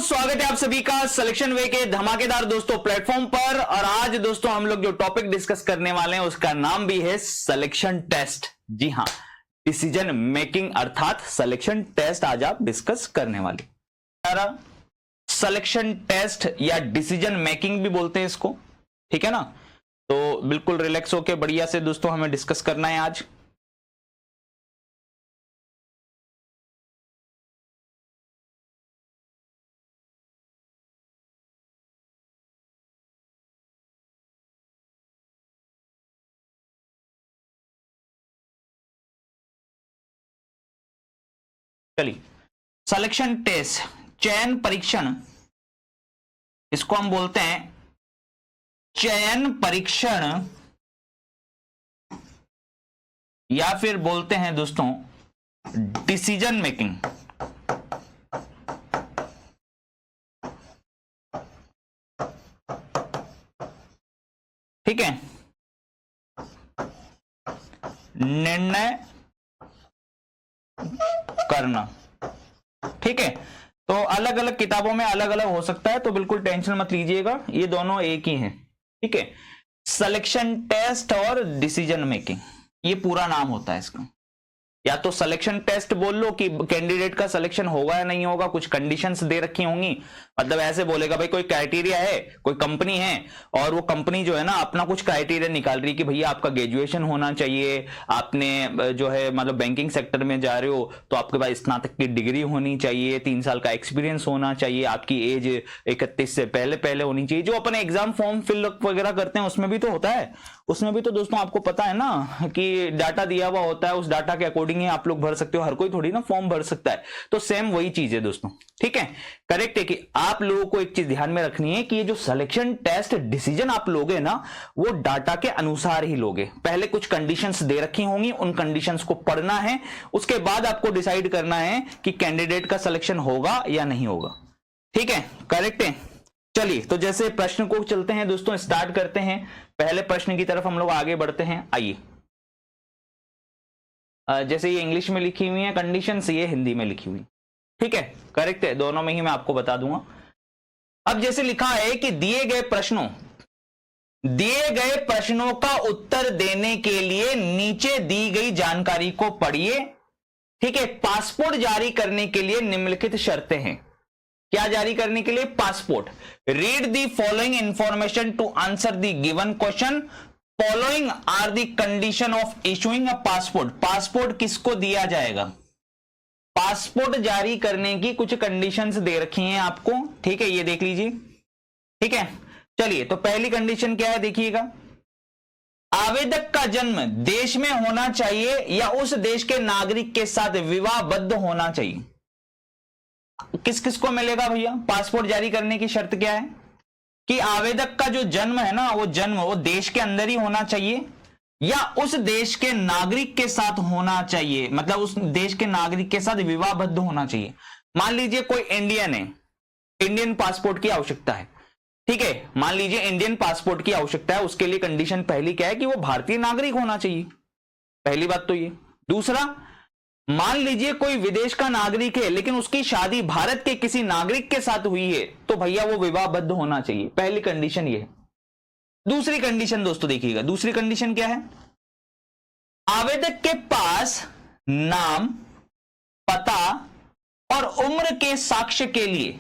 स्वागत है आप सभी का सिलेक्शन वे के धमाकेदार दोस्तों प्लेटफॉर्म पर। और आज दोस्तों हम लोग जो टॉपिक डिस्कस करने वाले हैं उसका नाम भी है सिलेक्शन टेस्ट। जी हां, डिसीजन मेकिंग अर्थात सिलेक्शन टेस्ट आज आप डिस्कस करने वाले। सिलेक्शन टेस्ट या डिसीजन मेकिंग भी बोलते हैं इसको, ठीक है ना। तो बिल्कुल रिलैक्स होके बढ़िया से दोस्तों हमें डिस्कस करना है आज। चलिए, सिलेक्शन टेस्ट, चयन परीक्षण, इसको हम बोलते हैं चयन परीक्षण या फिर बोलते हैं दोस्तों डिसीजन मेकिंग। ठीक है, निर्णय करना। ठीक है, तो अलग अलग किताबों में अलग अलग हो सकता है, तो बिल्कुल टेंशन मत लीजिएगा, ये दोनों एक ही हैं। ठीक है, सिलेक्शन टेस्ट और डिसीजन मेकिंग, ये पूरा नाम होता है इसका। या तो सिलेक्शन टेस्ट बोल लो कि कैंडिडेट का सिलेक्शन होगा या नहीं होगा, कुछ कंडीशंस दे रखी होंगी। मतलब ऐसे बोलेगा भाई कोई क्राइटेरिया है, कोई कंपनी है और वो कंपनी जो है ना अपना कुछ क्राइटेरिया निकाल रही है कि भैया आपका ग्रेजुएशन होना चाहिए, आपने जो है मतलब बैंकिंग सेक्टर में जा रहे हो तो आपके पास स्नातक की डिग्री होनी चाहिए, 3 साल का एक्सपीरियंस होना चाहिए, आपकी एज 31 से पहले पहले होनी चाहिए। जो अपने एग्जाम फॉर्म फिल वगैरह करते हैं उसमें भी तो होता है, उसमें भी तो दोस्तों आपको पता है ना कि डाटा दिया हुआ होता है, उस डाटा के अकॉर्डिंग ही आप लोग भर सकते हो, हर कोई थोड़ी ना फॉर्म भर सकता है। तो सेम वही चीज है दोस्तों। ठीक है, करेक्ट है कि आप लोगों को एक चीज ध्यान में रखनी है कि ये जो सिलेक्शन टेस्ट डिसीजन आप लोगे ना वो डाटा के अनुसार ही लोगे। पहले कुछ कंडीशंस दे रखी होंगी, उन कंडीशंस को पढ़ना है, उसके बाद आपको डिसाइड करना है कि कैंडिडेट का सिलेक्शन होगा या नहीं होगा। ठीक है, करेक्ट है। चलिए, तो जैसे प्रश्न को चलते हैं दोस्तों, स्टार्ट करते हैं। पहले प्रश्न की तरफ हम लोग आगे बढ़ते हैं। आइए, जैसे ये इंग्लिश में लिखी हुई है कंडीशंस, ये हिंदी में लिखी हुई। ठीक है, करेक्ट है, दोनों में ही मैं आपको बता दूंगा। अब जैसे लिखा है कि दिए गए प्रश्नों का उत्तर देने के लिए नीचे दी गई जानकारी को पढ़िए। ठीक है, पासपोर्ट जारी करने के लिए निम्नलिखित शर्तें हैं। क्या जारी करने के लिए? Passport. Read the following information to answer the given question. Following are the condition of issuing a passport. Passport किसको दिया जाएगा? पासपोर्ट जारी करने की कुछ कंडीशंस दे रखी हैं आपको। ठीक है, ये देख लीजिए। ठीक है, चलिए, तो पहली कंडीशन क्या है देखिएगा, आवेदक का जन्म देश में होना चाहिए या उस देश के नागरिक के साथ विवाहबद्ध होना चाहिए। किस किस को मिलेगा भैया? पासपोर्ट जारी करने की शर्त क्या है कि आवेदक का जो जन्म है ना वो देश के अंदर ही होना चाहिए या उस देश के नागरिक के साथ होना चाहिए, मतलब उस देश के नागरिक के साथ विवाहबद्ध होना चाहिए। मान लीजिए कोई इंडियन है, इंडियन पासपोर्ट की आवश्यकता है। ठीक है, मान लीजिए इंडियन पासपोर्ट की आवश्यकता है, उसके लिए कंडीशन पहली क्या है कि वो भारतीय नागरिक होना चाहिए। पहली बात तो ये। दूसरा, मान लीजिए कोई विदेश का नागरिक है लेकिन उसकी शादी भारत के किसी नागरिक के साथ हुई है, तो भैया वो विवाहबद्ध होना चाहिए। पहली कंडीशन ये है। दूसरी कंडीशन दोस्तों देखिएगा, दूसरी कंडीशन क्या है, आवेदक के पास नाम, पता और उम्र के साक्ष्य के लिए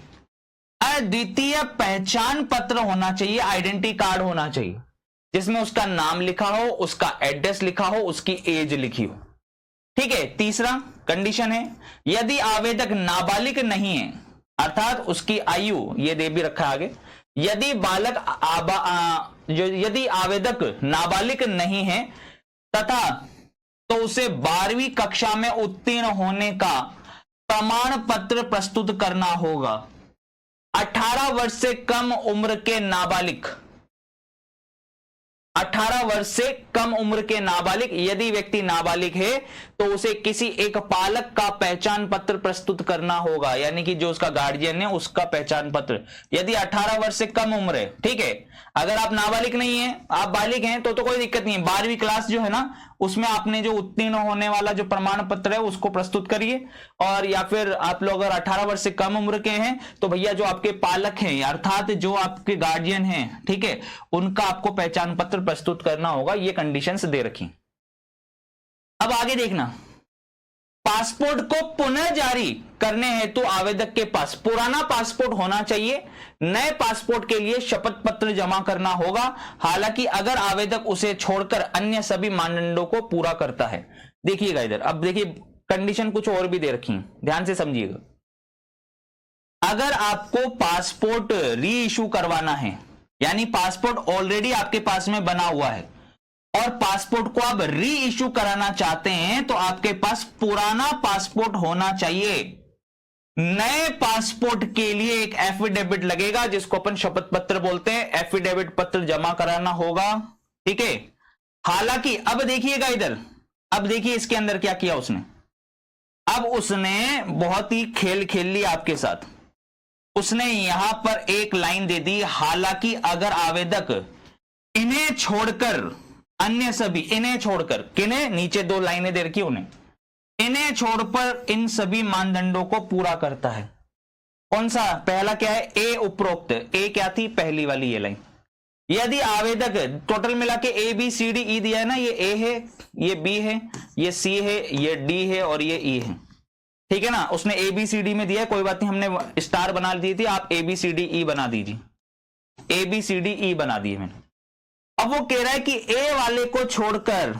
अद्वितीय पहचान पत्र होना चाहिए, आइडेंटिटी कार्ड होना चाहिए, जिसमें उसका नाम लिखा हो, उसका एड्रेस लिखा हो, उसकी एज लिखी हो। ठीक है, तीसरा कंडीशन है, यदि आवेदक नाबालिग नहीं है, अर्थात उसकी आयु, ये दे भी रखा है आगे, यदि यदि आवेदक नाबालिग नहीं है तथा तो उसे 12वीं कक्षा में उत्तीर्ण होने का प्रमाण पत्र प्रस्तुत करना होगा। 18 वर्ष से कम उम्र के नाबालिग 18 वर्ष से कम उम्र के नाबालिग, यदि व्यक्ति नाबालिग है तो उसे किसी एक पालक का पहचान पत्र प्रस्तुत करना होगा, यानी कि जो उसका गार्जियन है उसका पहचान पत्र, यदि 18 वर्ष से कम उम्र है। ठीक है, अगर आप नाबालिग नहीं है, आप बालिग हैं तो कोई दिक्कत नहीं है। 12वीं क्लास जो है ना, उसमें आपने जो उत्तीर्ण होने वाला जो प्रमाण पत्र है उसको प्रस्तुत करिए, और या फिर आप लोग अगर 18 वर्ष से कम उम्र के हैं तो भैया जो आपके पालक हैं अर्थात जो आपके गार्जियन हैं, ठीक है, उनका आपको पहचान पत्र प्रस्तुत करना होगा। ये कंडीशंस दे रखी। अब आगे देखना, पासपोर्ट को पुनः जारी करने हेतु तो आवेदक के पास पुराना पासपोर्ट होना चाहिए। नए पासपोर्ट के लिए शपथ पत्र जमा करना होगा, हालांकि अगर आवेदक उसे छोड़कर अन्य सभी मानदंडों को पूरा करता है। देखिएगा इधर, अब देखिए कंडीशन कुछ और भी दे रखी है, ध्यान से समझिएगा। अगर आपको पासपोर्ट री इशू करवाना है, यानी पासपोर्ट ऑलरेडी आपके पास में बना हुआ है और पासपोर्ट को आप री इशू कराना चाहते हैं, तो आपके पास पुराना पासपोर्ट होना चाहिए। नए पासपोर्ट के लिए एक एफिडेविट लगेगा, जिसको अपन शपथ पत्र बोलते हैं, एफिडेविट पत्र जमा कराना होगा। ठीक है, हालांकि अब देखिएगा इधर, अब देखिए इसके अंदर क्या किया उसने। अब उसने बहुत ही खेल खेल लिया आपके साथ। उसने यहां पर एक लाइन दे दी, हालांकि अगर आवेदक इन्हें छोड़कर अन्य सभी, इन्हें छोड़कर, किन्हें, नीचे दो लाइनें दे रखी उन्हें, इन्हें छोड़कर इन सभी मानदंडों को पूरा करता है। कौन सा? पहला क्या है? ए उपरोक्त। ए क्या थी? पहली वाली ये लाइन। यदि आवेदक टोटल मिला के ए बी सी डी ई दिया है ना, ये ए है, ये बी है, ये सी है, ये डी है और ये ई है। ठीक है ना, उसने ए बी सी डी में दिया है, कोई बात नहीं, हमने स्टार बना दी थी, आप ए बी सी डी ई बना दीजिए। ए बी सी डी ई बना दिए मैंने। अब वो कह रहा है कि ए वाले को छोड़कर,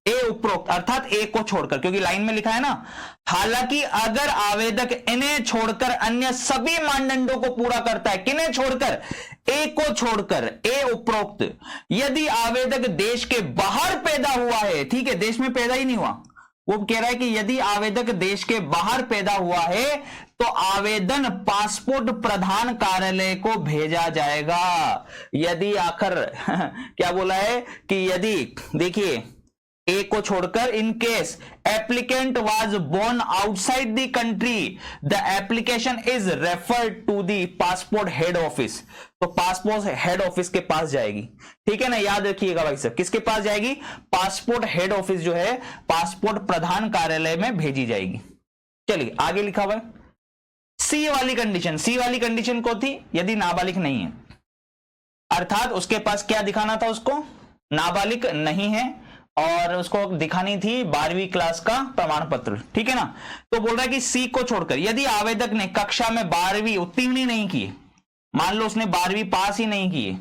ए उपरोक्त अर्थात ए को छोड़कर, क्योंकि लाइन में लिखा है ना, हालांकि अगर आवेदक इन्हें छोड़कर अन्य सभी मानदंडों को पूरा करता है। किन्हें छोड़कर? ए को छोड़कर, ए उपरोक्त। यदि आवेदक देश के बाहर पैदा हुआ है, ठीक है, देश में पैदा ही नहीं हुआ, वो कह रहा है कि यदि आवेदक देश के बाहर पैदा हुआ है तो आवेदन पासपोर्ट प्रधान कार्यालय को भेजा जाएगा। यदि आखिर क्या बोला है कि यदि, देखिए, ए को छोड़कर, in case applicant was born outside the country the application is referred to the passport head office. तो पासपोर्ट हेड ऑफिस के पास जाएगी। ठीक है ना, याद रखिएगा भाई साहब, किसके पास जाएगी? पासपोर्ट हेड ऑफिस जो है पासपोर्ट प्रधान कार्यालय में भेजी जाएगी। चलिए आगे लिखा हुआ है सी वाली कंडीशन। सी वाली कंडीशन को थी यदि नाबालिग नहीं है, अर्थात उसके पास क्या दिखाना था? उसको नाबालिग नहीं है और उसको दिखानी थी 12वीं क्लास का प्रमाण पत्र। ठीक है ना, तो बोल रहा है कि सी को छोड़कर यदि आवेदक ने कक्षा में 12वीं उत्तीर्ण ही नहीं की, मान लो उसने 12वीं पास ही नहीं की,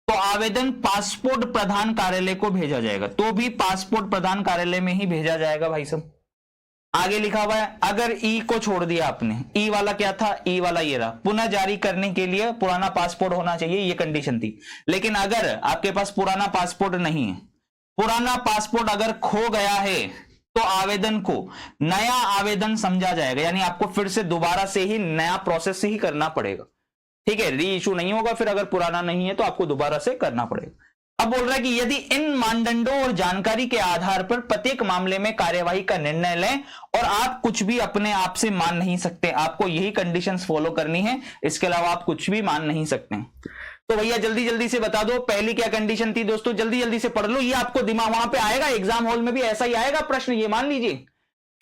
तो आवेदन पासपोर्ट प्रधान कार्यालय को भेजा जाएगा। तो भी पासपोर्ट प्रधान कार्यालय में ही भेजा जाएगा भाई साहब। आगे लिखा हुआ है, अगर ई को छोड़ दिया आपने, ई वाला क्या था? ई वाला ये रहा, पुनः जारी करने के लिए पुराना पासपोर्ट होना चाहिए, ये कंडीशन थी। लेकिन अगर आपके पास पुराना पासपोर्ट नहीं है, पुराना पासपोर्ट अगर खो गया है, तो आवेदन को नया आवेदन समझा जाएगा, यानी आपको फिर से दोबारा से ही नया प्रोसेस से ही करना पड़ेगा। ठीक है, री इशू नहीं होगा, फिर अगर पुराना नहीं है तो आपको दोबारा से करना पड़ेगा। अब बोल रहा है कि यदि इन मानदंडों और जानकारी के आधार पर प्रत्येक मामले में कार्यवाही का निर्णय लें, और आप कुछ भी अपने आप से मान नहीं सकते, आपको यही कंडीशंस फॉलो करनी है, इसके अलावा आप कुछ भी मान नहीं सकते। तो भैया जल्दी जल्दी से बता दो, पहली क्या कंडीशन थी दोस्तों? जल्दी जल्दी से पढ़ लो, ये आपको दिमाग वहां पे आएगा, एग्जाम हॉल में भी ऐसा ही आएगा प्रश्न, ये मान लीजिए।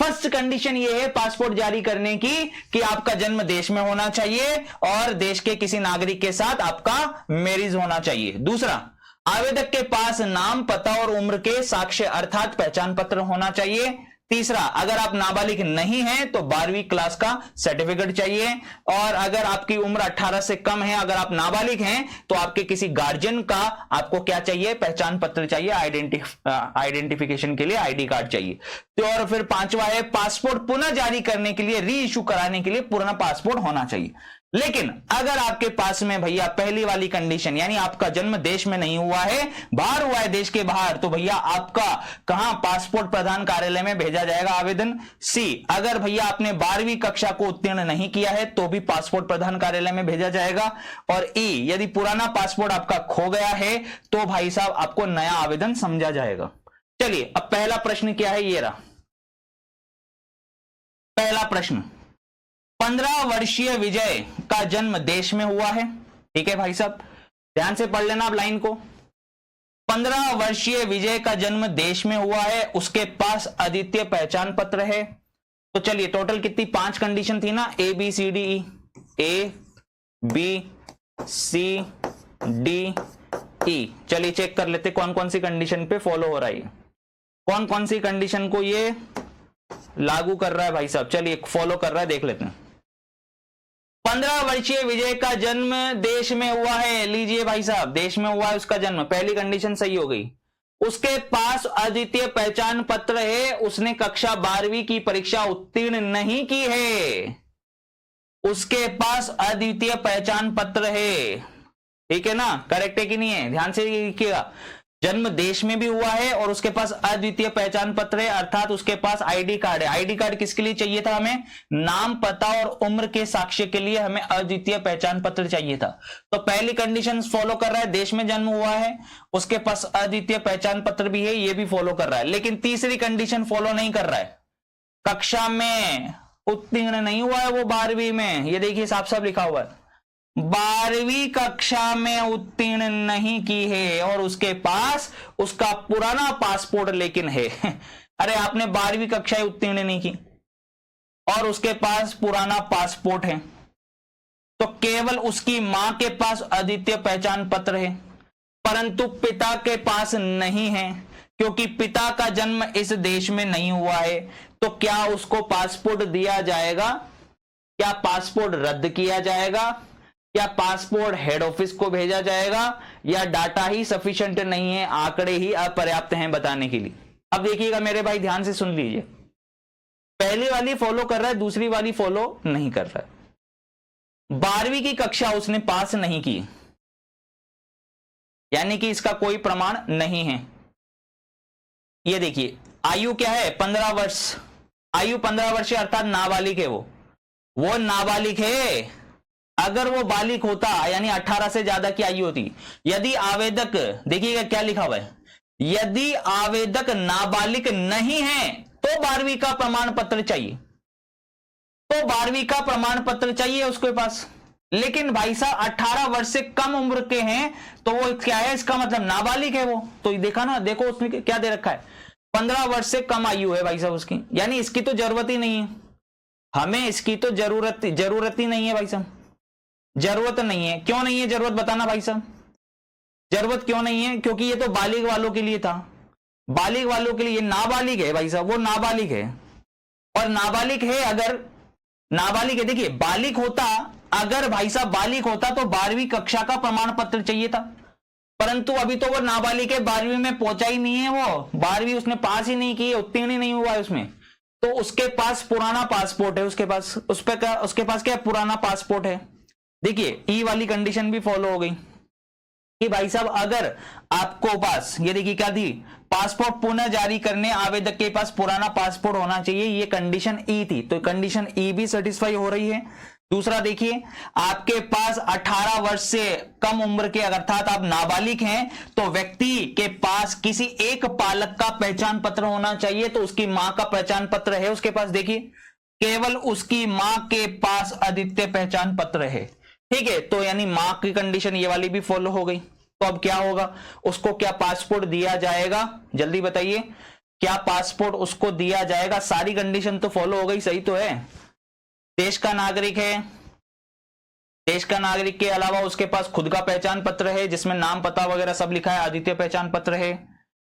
फर्स्ट कंडीशन ये है पासपोर्ट जारी करने की कि आपका जन्म देश में होना चाहिए और देश के किसी नागरिक के साथ आपका मैरिज होना चाहिए। दूसरा, आवेदक के पास नाम, पता और उम्र के साक्ष्य अर्थात पहचान पत्र होना चाहिए। तीसरा, अगर आप नाबालिग नहीं हैं तो 12वीं क्लास का सर्टिफिकेट चाहिए, और अगर आपकी उम्र 18 से कम है, अगर आप नाबालिग हैं तो आपके किसी गार्जियन का आपको क्या चाहिए? पहचान पत्र चाहिए, आइडेंटिफिकेशन के लिए आईडी कार्ड चाहिए। तो और फिर पांचवा है, पासपोर्ट पुनः जारी करने के लिए, री इशू कराने के लिए पुराना पासपोर्ट होना चाहिए। लेकिन अगर आपके पास में भैया पहली वाली कंडीशन यानी आपका जन्म देश में नहीं हुआ है, बाहर हुआ है देश के बाहर, तो भैया आपका कहां पासपोर्ट प्रधान कार्यालय में भेजा जाएगा आवेदन। सी, अगर भैया आपने 12वीं कक्षा को उत्तीर्ण नहीं किया है तो भी पासपोर्ट प्रधान कार्यालय में भेजा जाएगा। और ई, यदि पुराना पासपोर्ट आपका खो गया है तो भाई साहब आपको नया आवेदन समझा जाएगा। चलिए अब पहला प्रश्न क्या है, ये रहा पहला प्रश्न। 15 वर्षीय विजय का जन्म देश में हुआ है। ठीक है भाई साहब, ध्यान से पढ़ लेना आप लाइन को। 15 वर्षीय विजय का जन्म देश में हुआ है, उसके पास अद्वितीय पहचान पत्र है। तो चलिए टोटल कितनी 5 कंडीशन थी ना, A B C D E, A B C D E. चलिए चेक कर लेते कौन कौन सी कंडीशन पे फॉलो हो रहा है, कौन कौन सी कंडीशन को ये लागू कर रहा है भाई साहब। चलिए फॉलो कर रहा है, देख लेते हैं। 15 वर्षीय विजय का जन्म देश में हुआ है, लीजिए भाई साहब देश में हुआ है उसका जन्म, पहली कंडीशन सही हो गई। उसके पास अद्वितीय पहचान पत्र है, उसने कक्षा 12वीं की परीक्षा उत्तीर्ण नहीं की है, उसके पास अद्वितीय पहचान पत्र है। ठीक है ना, करेक्ट है कि नहीं है, ध्यान से लिखिएगा। जन्म देश में भी हुआ है और उसके पास अद्वितीय पहचान पत्र है, अर्थात उसके पास आईडी कार्ड है। आईडी कार्ड किसके लिए चाहिए था हमें, नाम पता और उम्र के साक्ष्य के लिए हमें अद्वितीय पहचान पत्र चाहिए था। तो पहली कंडीशन फॉलो कर रहा है, देश में जन्म हुआ है, उसके पास अद्वितीय पहचान पत्र भी है, ये भी फॉलो कर रहा है। लेकिन तीसरी कंडीशन फॉलो नहीं कर रहा है, कक्षा में उत्तीर्ण नहीं हुआ है वो 12वीं में, ये देखिए साफ साफ लिखा हुआ है 12वीं कक्षा में उत्तीर्ण नहीं की है और उसके पास उसका पुराना पासपोर्ट लेकिन है। अरे आपने 12वीं कक्षा उत्तीर्ण नहीं की और उसके पास पुराना पासपोर्ट है, तो केवल उसकी मां के पास अद्वितीय पहचान पत्र है, परंतु पिता के पास नहीं है, क्योंकि पिता का जन्म इस देश में नहीं हुआ है। तो क्या उसको पासपोर्ट दिया जाएगा, क्या पासपोर्ट रद्द किया जाएगा, क्या पासपोर्ट हेड ऑफिस को भेजा जाएगा, या डाटा ही सफिशिएंट नहीं है, आंकड़े ही अपर्याप्त हैं बताने के लिए। अब देखिएगा मेरे भाई ध्यान से सुन लीजिए, पहली वाली फॉलो कर रहा है, दूसरी वाली फॉलो नहीं कर रहा है। 12वीं की कक्षा उसने पास नहीं की, यानी कि इसका कोई प्रमाण नहीं है। ये देखिए आयु क्या है, 15 वर्ष, आयु 15 वर्ष अर्थात नाबालिग है, वो नाबालिग है। अगर वो बालिग होता यानी 18 से ज्यादा की आयु होती, यदि आवेदक, देखिएगा क्या लिखा हुआ है, यदि आवेदक नाबालिग नहीं है तो 12वीं का प्रमाण पत्र चाहिए, तो 12वीं का प्रमाण पत्र चाहिए उसके पास। लेकिन भाई साहब 18 वर्ष से कम उम्र के हैं, तो वो क्या है, इसका मतलब नाबालिग है वो। तो देखा ना, देखो उसने क्या दे रखा है, 15 वर्ष से कम आयु है भाई साहब उसकी, यानी इसकी तो जरूरत ही नहीं है, हमें इसकी तो जरूरत ही नहीं है भाई साहब, जरूरत नहीं है। क्यों नहीं है जरूरत, बताना भाई साहब, जरूरत क्यों नहीं है, क्योंकि ये तो बालिग वालों के लिए था, बालिग वालों के लिए, ये नाबालिग है भाई साहब, वो नाबालिग है। और नाबालिग है, अगर नाबालिग है, देखिए बालिग होता, अगर भाई साहब बालिग होता तो 12वीं कक्षा का प्रमाण पत्र चाहिए था, परंतु अभी तो वो नाबालिग है, 12वीं में पहुंचा ही नहीं है, वो 12वीं उसने पास ही नहीं की, उत्तीर्ण ही नहीं हुआ है उसमें, तो उसके पास पुराना पासपोर्ट है, उसके पास उसके पास क्या पुराना पासपोर्ट है। देखिए ई वाली कंडीशन भी फॉलो हो गई कि भाई साहब अगर आपको पास, ये देखिए क्या दी, पासपोर्ट पुनः जारी करने आवेदक के पास पुराना पासपोर्ट होना चाहिए, ये कंडीशन ई थी, तो कंडीशन ई भी सेटिस्फाई हो रही है। दूसरा देखिए, आपके पास 18 वर्ष से कम उम्र के, अर्थात आप नाबालिग हैं, तो व्यक्ति के पास किसी एक पालक का पहचान पत्र होना चाहिए, तो उसकी मां का पहचान पत्र है उसके पास, देखिए केवल उसकी मां के पास अद्वितीय पहचान पत्र है। ठीक है, तो यानी मां की कंडीशन ये वाली भी फॉलो हो गई। तो अब क्या होगा, उसको क्या पासपोर्ट दिया जाएगा, जल्दी बताइए, क्या पासपोर्ट उसको दिया जाएगा? सारी कंडीशन तो फॉलो हो गई, सही तो है, देश का नागरिक है, देश का नागरिक के अलावा उसके पास खुद का पहचान पत्र है जिसमें नाम पता वगैरह सब लिखा है, अद्वितीय पहचान पत्र है।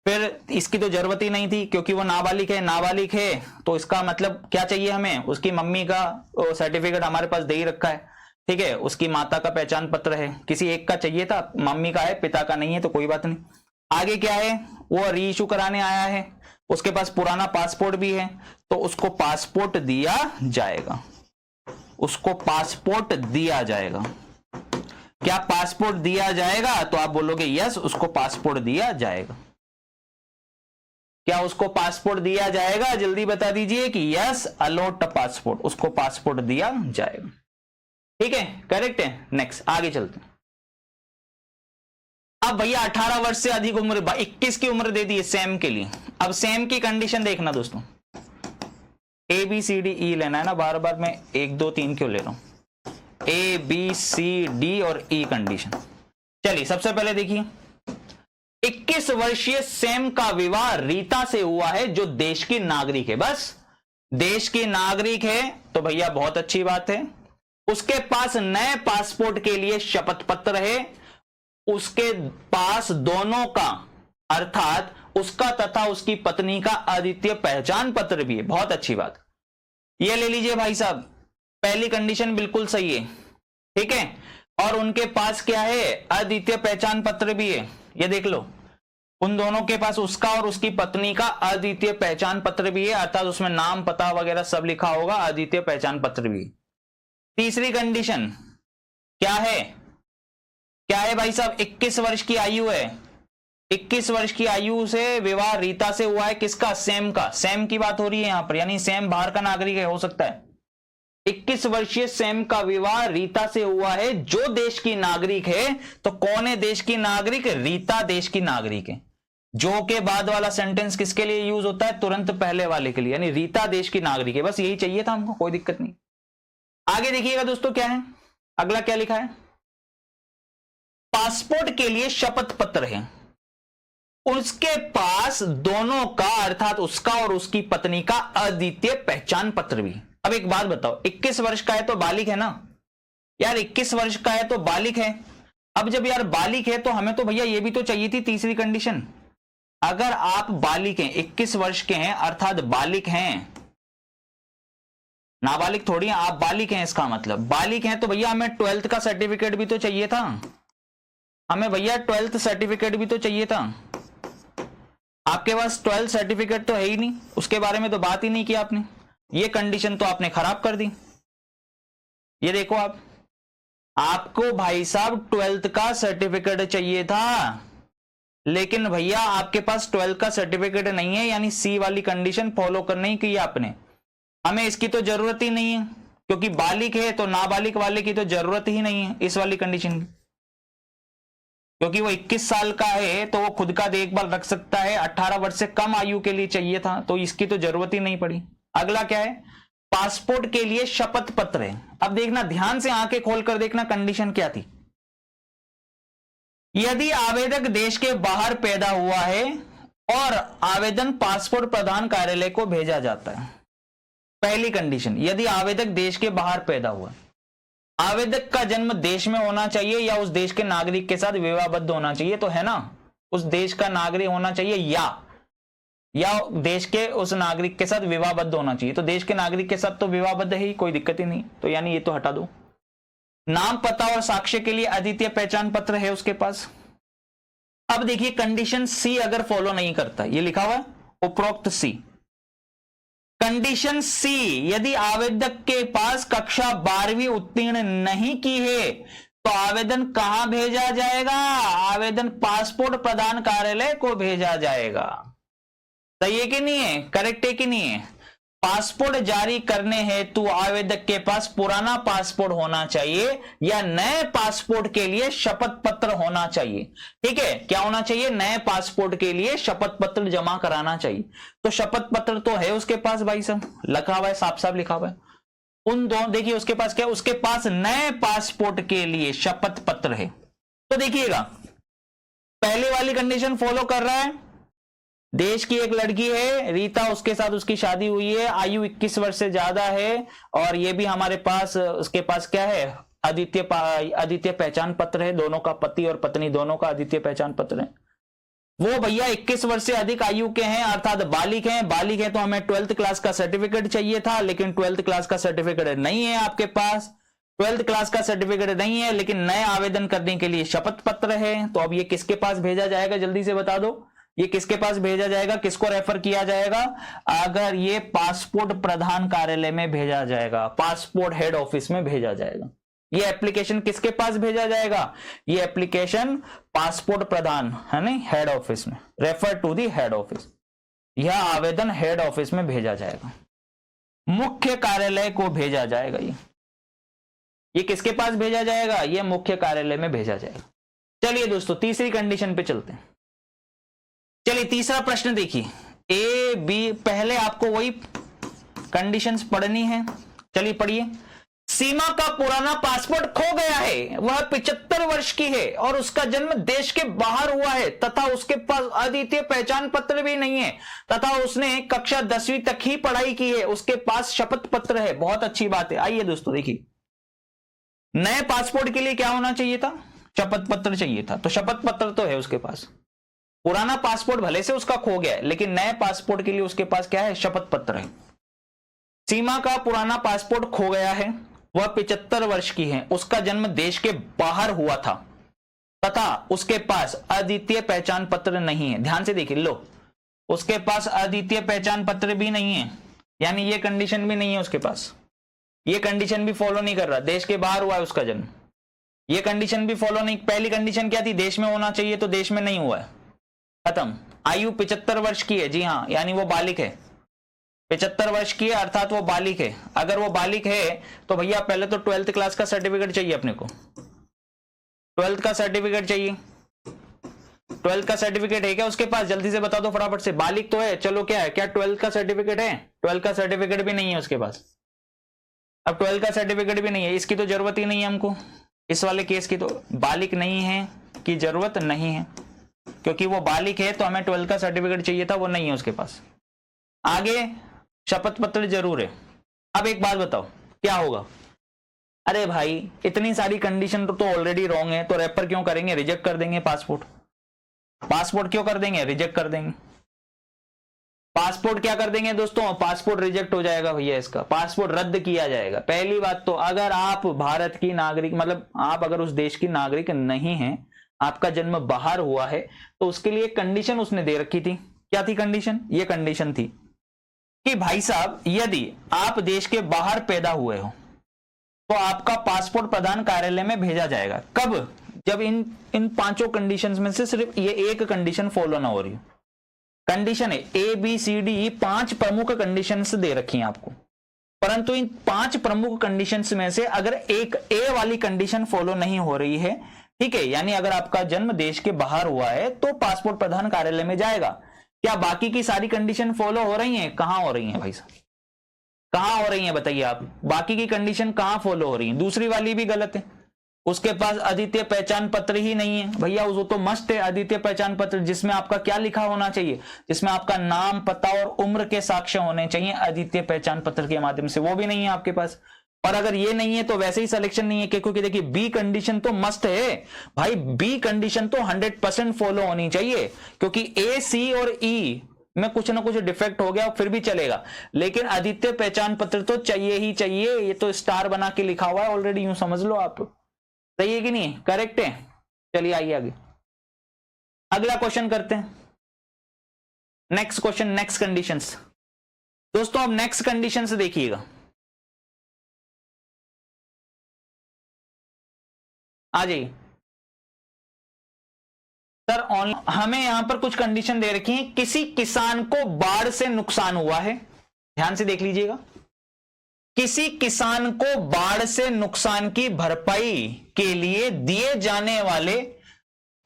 फिर इसकी तो जरूरत ही नहीं थी क्योंकि वो नाबालिग है, नाबालिग है तो इसका मतलब क्या चाहिए हमें, उसकी मम्मी का सर्टिफिकेट हमारे पास दे ही रखा है, ठीक है, उसकी माता का पहचान पत्र है, किसी एक का चाहिए था, मम्मी का है पिता का नहीं है तो कोई बात नहीं। आगे क्या है, वो री इशू कराने आया है, उसके पास पुराना पासपोर्ट भी है, तो उसको पासपोर्ट दिया जाएगा। उसको पासपोर्ट दिया जाएगा। क्या पासपोर्ट दिया जाएगा? तो आप बोलोगे यस, उसको पासपोर्ट दिया जाएगा। क्या उसको पासपोर्ट दिया जाएगा? जल्दी बता दीजिए कि यस, अलॉट पासपोर्ट, उसको पासपोर्ट दिया जाएगा। ठीक है, करेक्ट है। नेक्स्ट आगे चलते हैं। अब भैया 18 वर्ष से अधिक उम्र, 21 की उम्र दे दी है सैम के लिए। अब सैम की कंडीशन देखना दोस्तों, ए बी सी डी ई लेना है ना, बार बार मैं 1 2 3 क्यों ले रहा हूं? ए बी सी डी और ई कंडीशन। चलिए सबसे पहले देखिए, 21 वर्षीय सैम का विवाह रीता से हुआ है जो देश की नागरिक है। बस देश की नागरिक है तो भैया बहुत अच्छी बात है। उसके पास नए पासपोर्ट के लिए शपथ पत्र है, उसके पास दोनों का अर्थात उसका तथा उसकी पत्नी का अद्वितीय पहचान पत्र भी है। बहुत अच्छी बात, ये ले लीजिए भाई साहब, पहली कंडीशन बिल्कुल सही है। ठीक है, और उनके पास क्या है? अद्वितीय पहचान पत्र भी है। ये देख लो, उन दोनों के पास, उसका और उसकी पत्नी का अद्वितीय पहचान पत्र भी है, अर्थात उसमें नाम पता वगैरह सब लिखा होगा, अद्वितीय पहचान पत्र भी। तीसरी कंडीशन क्या है? क्या है भाई साहब? 21 वर्ष की आयु है। 21 वर्ष की आयु से विवाह रीता से हुआ है। किसका? सैम का। सैम की बात हो रही है यहां पर, यानी सैम बाहर का नागरिक है, हो सकता है। 21 वर्षीय सैम का विवाह रीता से हुआ है जो देश की नागरिक है। तो कौन है देश की नागरिक? रीता देश की नागरिक है। जो के बाद वाला सेंटेंस किसके लिए यूज होता है? तुरंत पहले वाले के लिए, यानी रीता देश की नागरिक है। बस यही चाहिए था हमको, कोई दिक्कत नहीं। आगे देखिएगा दोस्तों क्या है, अगला क्या लिखा है? पासपोर्ट के लिए शपथ पत्र है, उसके पास दोनों का अर्थात उसका और उसकी पत्नी का अद्वितीय पहचान पत्र भी। अब एक बात बताओ, 21 वर्ष का है तो बालिग है ना यार, 21 वर्ष का है तो बालिग है। अब जब यार बालिग है तो हमें तो भैया ये भी तो चाहिए थी तीसरी कंडीशन। अगर आप बालिग हैं, 21 वर्ष के हैं अर्थात बालिग हैं, नाबालिग थोड़ी हैं, आप बालिग हैं, इसका मतलब बालिग हैं, तो भैया हमें 12th का सर्टिफिकेट भी तो चाहिए था। हमें भैया 12th सर्टिफिकेट भी तो चाहिए था। आपके पास 12th सर्टिफिकेट तो है ही नहीं, उसके बारे में तो बात ही नहीं की आपने। ये कंडीशन तो आपने खराब कर दी। ये देखो आपको भाई साहब 12th का सर्टिफिकेट चाहिए था, लेकिन भैया आपके पास 12th का सर्टिफिकेट नहीं है, यानी सी वाली कंडीशन फॉलो करनी की आपने। हमें इसकी तो जरूरत ही नहीं है, क्योंकि बालिग है तो नाबालिग वाले की तो जरूरत ही नहीं है इस वाली कंडीशन की, क्योंकि वो 21 साल का है तो वो खुद का देखभाल रख सकता है। 18 वर्ष से कम आयु के लिए चाहिए था तो इसकी तो जरूरत ही नहीं पड़ी। अगला क्या है? पासपोर्ट के लिए शपथ पत्र है। अब देखना, ध्यान से आंखें खोलकर देखना, कंडीशन क्या थी। यदि आवेदक देश के बाहर पैदा हुआ है और आवेदन पासपोर्ट प्रदान कार्यालय को भेजा जाता है। पहली कंडीशन, यदि आवेदक देश के बाहर पैदा हुआ, आवेदक का जन्म देश में होना चाहिए या उस देश के नागरिक के साथ विवाहबद्ध होना चाहिए, तो है ना, उस देश का नागरिक होना चाहिए या देश के उस नागरिक के साथ विवाहबद्ध होना चाहिए। तो देश के नागरिक के साथ तो विवाहबद्ध है ही, कोई दिक्कत ही नहीं, तो यानी ये तो हटा दो। नाम पता और साक्ष्य के लिए अद्वितीय पहचान पत्र है उसके पास। अब देखिए कंडीशन सी अगर फॉलो नहीं करता, ये लिखा हुआ है उपरोक्त सी, कंडीशन सी, यदि आवेदक के पास कक्षा 12वीं उत्तीर्ण नहीं की है तो आवेदन कहां भेजा जाएगा? आवेदन पासपोर्ट प्रदान कार्यालय को भेजा जाएगा। सही है कि नहीं है? करेक्ट है कि नहीं है? पासपोर्ट जारी करने हेतु आवेदक के पास पुराना पासपोर्ट होना चाहिए या नए पासपोर्ट के लिए शपथ पत्र होना चाहिए। ठीक है, क्या होना चाहिए? नए पासपोर्ट के लिए शपथ पत्र जमा कराना चाहिए। तो शपथ पत्र तो है उसके पास भाई साहब, लिखा हुआ है, साफ साफ लिखा हुआ है। उन दोनों, देखिए उसके पास क्या, उसके पास नए पासपोर्ट के लिए शपथ पत्र है। तो देखिएगा पहले वाली कंडीशन फॉलो कर रहा है। देश की एक लड़की है रीता, उसके साथ उसकी शादी हुई है, आयु 21 वर्ष से ज्यादा है, और ये भी हमारे पास, उसके पास क्या है? अद्वितीय पहचान पत्र है। दोनों का, पति और पत्नी दोनों का अद्वितीय पहचान पत्र है। वो भैया 21 वर्ष से अधिक आयु के हैं अर्थात बालिग हैं। बालिग है तो हमें 12th क्लास का सर्टिफिकेट चाहिए था, लेकिन 12th क्लास का सर्टिफिकेट नहीं है आपके पास। 12th क्लास का सर्टिफिकेट नहीं है, लेकिन नए आवेदन करने के लिए शपथ पत्र है। तो अब ये किसके पास भेजा जाएगा? जल्दी से बता दो। ये किसके पास भेजा जाएगा, किसको रेफर किया जाएगा, अगर ये पासपोर्ट प्रधान कार्यालय में भेजा जाएगा, पासपोर्ट हेड ऑफिस में भेजा जाएगा। ये एप्लीकेशन किसके पास भेजा जाएगा, ये एप्लीकेशन पासपोर्ट प्रधान है नहीं हेड ऑफिस में, refer to the head office, यह आवेदन हेड ऑफिस में भेजा जाएगा, मुख्य कार्यालय को भेजा जाएगा। ये किसके पास भेजा जाएगा, ये मुख्य कार्यालय में भेजा जाएगा। चलिए दोस्तों तीसरी कंडीशन पे चलते हैं। चलिए तीसरा प्रश्न देखिए, ए बी, पहले आपको वही कंडीशंस पढ़नी है। चलिए पढ़िए। सीमा का पुराना पासपोर्ट खो गया है, वह 75 वर्ष की है और उसका जन्म देश के बाहर हुआ है तथा उसके पास अद्वितीय पहचान पत्र भी नहीं है तथा उसने कक्षा 10वीं तक ही पढ़ाई की है, उसके पास शपथ पत्र है। बहुत अच्छी बात है। आइए दोस्तों देखिए, नए पासपोर्ट के लिए क्या होना चाहिए था, शपथ पत्र चाहिए था, तो शपथ पत्र तो है उसके पास। पुराना पासपोर्ट भले से उसका खो गया है, लेकिन नए पासपोर्ट के लिए उसके पास क्या है, शपथ पत्र है। सीमा का पुराना पासपोर्ट खो गया है, वह 75 वर्ष की है, उसका जन्म देश के बाहर हुआ था तथा उसके पास अद्वितीय पहचान पत्र नहीं है। ध्यान से देखिए, लो उसके पास अद्वितीय पहचान पत्र भी नहीं है, यानी ये कंडीशन भी नहीं है उसके पास, ये कंडीशन भी फॉलो नहीं कर रहा, देश के बाहर हुआ है उसका जन्म, ये कंडीशन भी फॉलो नहीं। पहली कंडीशन क्या थी, देश में होना चाहिए, तो देश में नहीं हुआ है, खत्म। आयु 75 वर्ष की है, जी हाँ, यानी वो बालिक है, 75 वर्ष की है अर्थात वो बालिक है। अगर वो बालिक है तो भैया पहले तो 12th क्लास का सर्टिफिकेट चाहिए अपने को, 12th का सर्टिफिकेट चाहिए। 12th का सर्टिफिकेट है क्या उसके पास, जल्दी से बता दो फटाफट से। बालिक तो है, चलो क्या है, क्या 12th का सर्टिफिकेट है, 12th का सर्टिफिकेट भी नहीं है उसके पास। अब 12th का सर्टिफिकेट भी नहीं है, इसकी तो जरूरत ही नहीं है हमको, इस वाले केस की तो बालिक नहीं है की जरूरत नहीं है, क्योंकि वो बालिक है तो हमें 12th का सर्टिफिकेट चाहिए था, वो नहीं है उसके पास। आगे शपथ पत्र जरूर है। अब एक बात बताओ क्या होगा, अरे भाई इतनी सारी कंडीशन तो ऑलरेडी रॉन्ग है, तो रेफर क्यों करेंगे, रिजेक्ट कर देंगे पासपोर्ट। पासपोर्ट क्यों कर देंगे, रिजेक्ट कर देंगे। पासपोर्ट क्या कर देंगे दोस्तों, पासपोर्ट रिजेक्ट हो जाएगा भैया, इसका पासपोर्ट रद्द किया जाएगा। पहली बात तो अगर आप भारत की नागरिक, मतलब आप अगर उस देश की नागरिक नहीं है, आपका जन्म बाहर हुआ है, तो उसके लिए कंडीशन उसने दे रखी थी। क्या थी कंडीशन, ये कंडीशन थी कि भाई साहब यदि आप देश के बाहर पैदा हुए हो तो आपका पासपोर्ट प्रधान कार्यालय में भेजा जाएगा। कब, जब इन पांचों कंडीशंस में से सिर्फ ये एक कंडीशन फॉलो ना हो रही हो। कंडीशन है ए बी सी डी, 5 प्रमुख कंडीशंस दे रखी हैं आपको, परंतु इन 5 प्रमुख कंडीशंस में से अगर एक ए वाली कंडीशन फॉलो नहीं हो रही है, ठीक है, यानी अगर आपका जन्म देश के बाहर हुआ है तो पासपोर्ट प्रधान कार्यालय में जाएगा। क्या बाकी की सारी कंडीशन फॉलो हो रही हैं, कहां हो रही हैं भाई साहब, कहां हो रही हैं बताइए आप, बाकी की कंडीशन कहां फॉलो हो रही हैं। दूसरी वाली भी गलत है, उसके पास अद्वितीय पहचान पत्र ही नहीं है भैया, वो तो मस्त है अद्वितीय पहचान पत्र, जिसमें आपका क्या लिखा होना चाहिए, जिसमें आपका नाम, पता और उम्र के साक्ष्य होने चाहिए अद्वितीय पहचान पत्र के माध्यम से, वो भी नहीं है आपके पास। और अगर ये नहीं है तो वैसे ही सिलेक्शन नहीं है, क्योंकि देखिए बी कंडीशन तो मस्त है भाई, बी कंडीशन तो 100% फॉलो होनी चाहिए, क्योंकि ए सी और ई में कुछ ना कुछ डिफेक्ट हो गया फिर भी चलेगा, लेकिन अद्वितीय पहचान पत्र तो चाहिए ही चाहिए। ये तो स्टार बना के लिखा हुआ है ऑलरेडी, यूं समझ लो आप, सही है कि नहीं, करेक्ट है। चलिए आइए आगे, अगला क्वेश्चन करते हैं। Next question, next conditions. दोस्तों अब नेक्स्ट कंडीशंस देखिएगा, आ जाइए सर। हमें यहां पर कुछ कंडीशन दे रखी है, किसी किसान को बाढ़ से नुकसान हुआ है, ध्यान से देख लीजिएगा, किसी किसान को बाढ़ से नुकसान की भरपाई के लिए दिए जाने वाले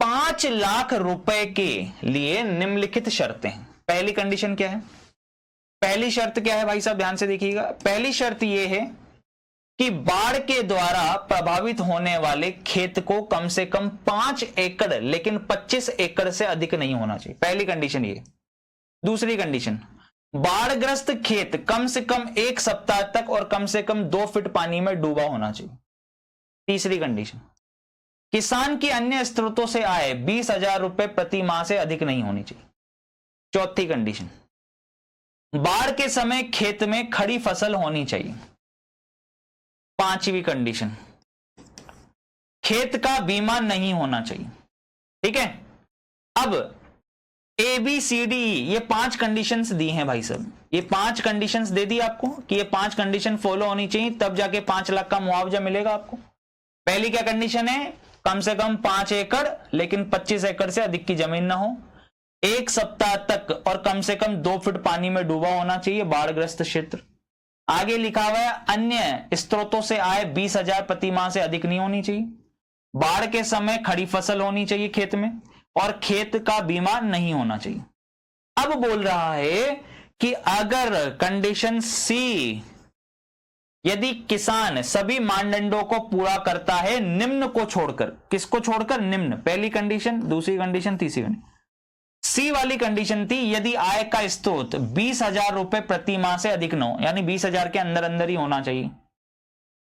5 लाख रुपए के लिए निम्नलिखित शर्तें हैं। पहली कंडीशन क्या है, पहली शर्त क्या है भाई साहब, ध्यान से देखिएगा। पहली शर्त यह है कि बाढ़ के द्वारा प्रभावित होने वाले खेत को कम से कम 5 एकड़ लेकिन 25 एकड़ से अधिक नहीं होना चाहिए, पहली कंडीशन ये। दूसरी कंडीशन, बाढ़ग्रस्त खेत कम से कम 1 सप्ताह तक और कम से कम 2 फीट पानी में डूबा होना चाहिए। तीसरी कंडीशन, किसान की अन्य स्रोतों से आय 20,000 रुपए प्रति माह से अधिक नहीं होनी चाहिए। चौथी कंडीशन, बाढ़ के समय खेत में खड़ी फसल होनी चाहिए। पांचवी कंडीशन, खेत का बीमा नहीं होना चाहिए। ठीक है, अब ABCD ये 5 कंडीशंस दी हैं भाई साहब, ये 5 कंडीशंस दे दी आपको कि ये 5 कंडीशन फॉलो होनी चाहिए, तब जाके 5 लाख का मुआवजा मिलेगा आपको। पहली क्या कंडीशन है, कम से कम 5 एकड़ लेकिन 25 एकड़ से अधिक की जमीन ना हो, 1 सप्ताह तक और कम से कम 2 फीट पानी में डूबा होना चाहिए बाढ़ग्रस्त क्षेत्र। आगे लिखा हुआ है अन्य स्रोतों से आय 20,000 प्रति माह से अधिक नहीं होनी चाहिए, बाढ़ के समय खड़ी फसल होनी चाहिए खेत में, और खेत का बीमा नहीं होना चाहिए। अब बोल रहा है कि अगर कंडीशन सी, यदि किसान सभी मानदंडों को पूरा करता है निम्न को छोड़कर, किसको छोड़कर, निम्न, पहली कंडीशन, दूसरी कंडीशन, तीसरी कंडीशन। सी वाली कंडीशन थी यदि आय का स्रोत 20,000 रुपए प्रति माह से अधिक न हो, यानी 20,000 के अंदर अंदर ही होना चाहिए।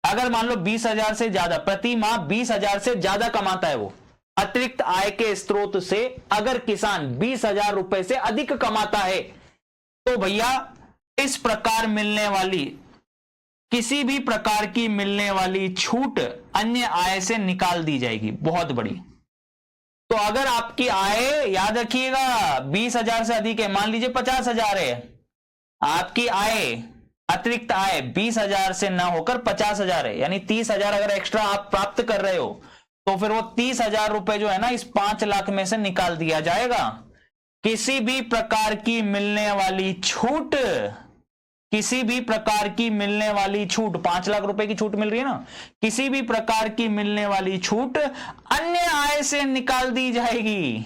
अगर मान लो 20,000 से ज्यादा, प्रति माह 20,000 से ज्यादा कमाता है वो, अतिरिक्त आय के स्रोत से अगर किसान 20,000 रुपए से अधिक कमाता है, तो भैया इस प्रकार मिलने वाली, किसी भी प्रकार की मिलने वाली छूट अन्य आय से निकाल दी जाएगी। बहुत बड़ी। तो अगर आपकी आय, याद रखिएगा, 20,000 से अधिक है, मान लीजिए 50,000 है, आपकी आय, अतिरिक्त आय 20,000 से ना होकर 50,000 है, यानी 30,000 अगर एक्स्ट्रा आप प्राप्त कर रहे हो, तो फिर वो 30,000 रुपए जो है ना इस 5 लाख में से निकाल दिया जाएगा। किसी भी प्रकार की मिलने वाली छूट, किसी भी प्रकार की मिलने वाली छूट, 5 लाख रुपए की छूट मिल रही है ना, किसी भी प्रकार की मिलने वाली छूट अन्य आय से निकाल दी जाएगी।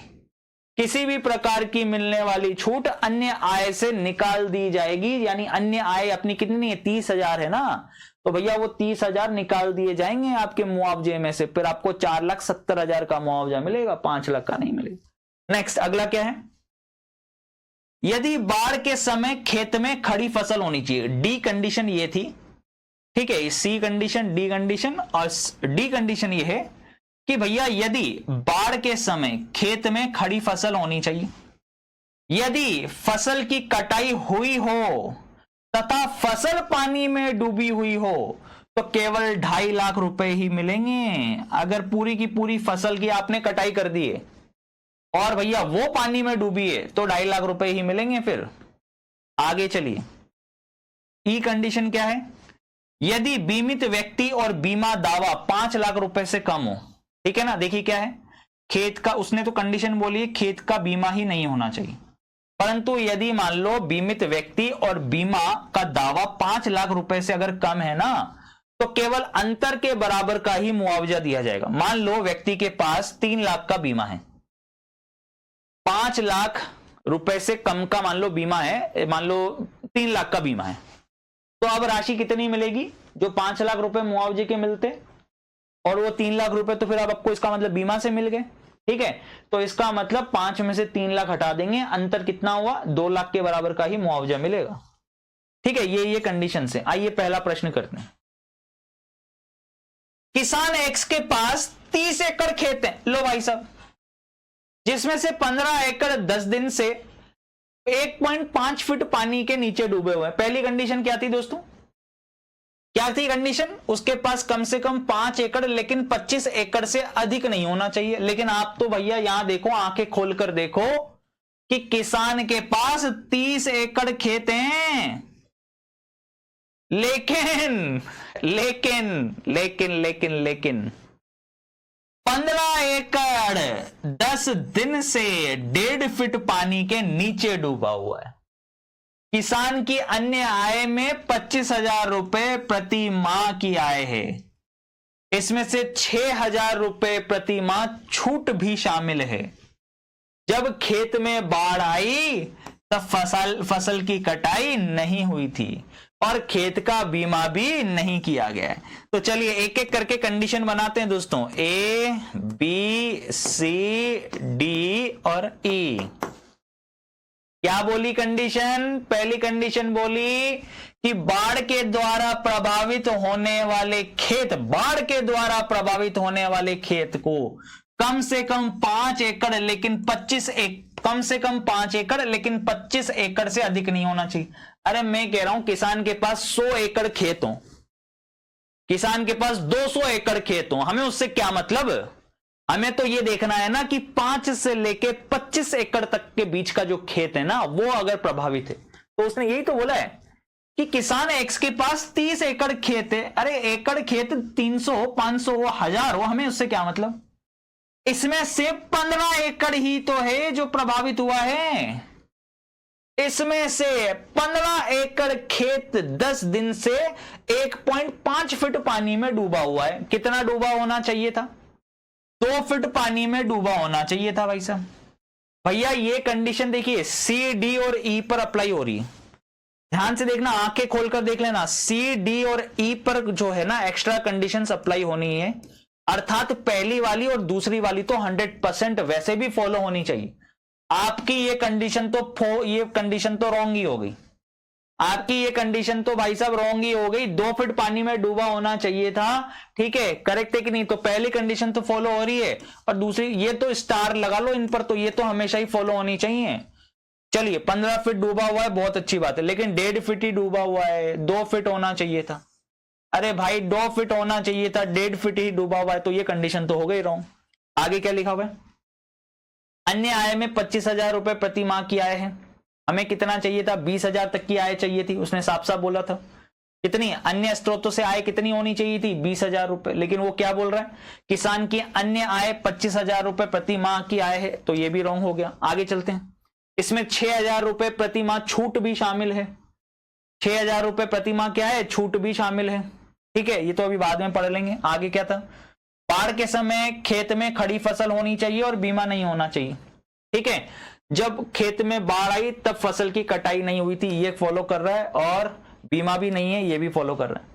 किसी भी प्रकार की मिलने वाली छूट अन्य आय से निकाल दी जाएगी, यानी अन्य आय अपनी कितनी है, 30,000 है ना, तो भैया वो 30,000 निकाल दिए जाएंगे आपके मुआवजे में से, फिर आपको 4,70,000 का मुआवजा मिलेगा, 5 लाख का नहीं मिलेगा। नेक्स्ट, अगला क्या है, यदि बाढ़ के समय खेत में खड़ी फसल होनी चाहिए। डी कंडीशन ये थी, ठीक है, सी कंडीशन, डी कंडीशन, और डी कंडीशन ये है कि भैया यदि बाढ़ के समय खेत में खड़ी फसल होनी चाहिए, यदि फसल की कटाई हुई हो तथा फसल पानी में डूबी हुई हो, तो केवल 2.5 लाख रुपए ही मिलेंगे। अगर पूरी की पूरी फसल की आपने कटाई कर दी है और भैया वो पानी में डूबी है, तो 2.5 लाख रुपए ही मिलेंगे। फिर आगे चलिए, ई कंडीशन क्या है, यदि बीमित व्यक्ति और बीमा दावा 5 लाख रुपए से कम हो, ठीक है ना। देखिए क्या है, खेत का, उसने तो कंडीशन बोली है खेत का बीमा ही नहीं होना चाहिए, परंतु यदि मान लो बीमित व्यक्ति और बीमा का दावा 5 लाख रुपए से अगर कम है ना, तो केवल अंतर के बराबर का ही मुआवजा दिया जाएगा। मान लो व्यक्ति के पास 3 लाख का बीमा है, 5 लाख रुपए से कम का मान लो बीमा है, मान लो 3 लाख का बीमा है, तो अब राशि कितनी मिलेगी, जो 5 लाख रुपए मुआवजे के मिलते और वो 3 लाख रुपए, तो फिर अब आपको इसका मतलब बीमा से मिल गए, ठीक है। तो इसका मतलब 5 में से 3 लाख हटा देंगे, अंतर कितना हुआ, 2 लाख के बराबर का ही मुआवजा मिलेगा, ठीक है। ये कंडीशन से। आइए पहला प्रश्न करते हैं। किसान एक्स के पास 30 एकड़ खेत है, लो भाई साहब, जिसमें से 15 एकड़ 10 दिन से 1.5 फीट पानी के नीचे डूबे हुए हैं। पहली कंडीशन क्या थी दोस्तों, क्या थी कंडीशन, उसके पास कम से कम 5 एकड़ लेकिन 25 एकड़ से अधिक नहीं होना चाहिए। लेकिन आप तो भैया यहां देखो, आंखें खोलकर देखो कि किसान के पास 30 एकड़ खेत हैं, लेकिन लेकिन लेकिन लेकिन लेकिन 15 एकड़ 10 दिन से 1.5 फीट पानी के नीचे डूबा हुआ है। किसान की अन्य आय में 25,000 रुपए प्रति माह की आय है, इसमें से 6,000 रुपए प्रति माह छूट भी शामिल है। जब खेत में बाढ़ आई तब फसल की कटाई नहीं हुई थी और खेत का बीमा भी नहीं किया गया है। तो चलिए एक एक करके कंडीशन बनाते हैं दोस्तों, ए, बी, सी, डी और ई। क्या बोली कंडीशन, पहली कंडीशन बोली कि बाढ़ के द्वारा प्रभावित होने वाले खेत, बाढ़ के द्वारा प्रभावित होने वाले खेत को कम से कम 5 एकड़ लेकिन 25 कम से कम 5 एकड़ लेकिन 25 एकड़ से अधिक नहीं होना चाहिए। अरे मैं कह रहा हूं किसान के पास 100 एकड़ खेत हो, किसान के पास 200 एकड़ खेत हो, हमें उससे क्या मतलब, हमें तो ये देखना है ना कि 5 से लेके 25 एकड़ तक के बीच का जो खेत है ना, वो अगर प्रभावित है, तो उसने यही तो बोला है कि किसान एक्स के पास 30 एकड़ खेत है। अरे एकड़ खेत 300 500 1000 हो, हमें उससे क्या मतलब। इसमें से 15 एकड़ ही तो है जो प्रभावित हुआ है। इसमें से 15 एकड़ खेत 10 दिन से 1.5 फीट पानी में डूबा हुआ है। कितना डूबा होना चाहिए था? 2 फीट पानी में डूबा होना चाहिए था भाई साहब। भैया ये कंडीशन देखिए सी डी और ई पर अप्लाई हो रही है, ध्यान से देखना, आंखें खोलकर देख लेना। सी डी और ई पर जो है ना एक्स्ट्रा कंडीशंस अप्लाई होनी है, अर्थात पहली वाली और दूसरी वाली तो 100% वैसे भी फॉलो होनी चाहिए। आपकी ये कंडीशन तो रॉन्ग ही हो गई। आपकी ये कंडीशन तो भाई साहब रॉन्ग ही हो गई। 2 फीट पानी में डूबा होना चाहिए था, ठीक है, करेक्ट है कि नहीं? तो पहली कंडीशन तो फॉलो हो रही है, और दूसरी ये तो स्टार लगा लो इन पर, तो ये तो हमेशा ही फॉलो होनी चाहिए। चलिए 15 फीट डूबा हुआ है, बहुत अच्छी बात है, लेकिन 1.5 फीट ही डूबा हुआ है, 2 फीट होना चाहिए था। अरे भाई 2 फीट होना चाहिए था, 1.5 फीट ही डूबा हुआ है, तो ये कंडीशन तो हो गई रॉन्ग। आगे क्या लिखा हुआ है? अन्य आय में 25,000 रुपए प्रति माह की आय है। हमें कितना चाहिए था? 20,000 तक की आय चाहिए थी। उसने साफ साफ बोला था कितनी अन्य स्रोतों से आय कितनी होनी चाहिए थी? 20,000 रुपए। लेकिन वो क्या बोल रहा है? किसान की अन्य आय 25,000 रुपए प्रति माह की आय है, तो ये भी रॉन्ग हो गया। आगे चलते हैं। इसमें 6,000 रुपए प्रति माह छूट भी शामिल है। 6,000 रुपए प्रति माह क्या है? छूट भी शामिल है, ठीक है, ये तो अभी बाद में पढ़ लेंगे। आगे क्या था? बाढ़ के समय खेत में खड़ी फसल होनी चाहिए और बीमा नहीं होना चाहिए, ठीक है। जब खेत में बाढ़ आई तब फसल की कटाई नहीं हुई थी, ये फॉलो कर रहा है, और बीमा भी नहीं है, ये भी फॉलो कर रहा है।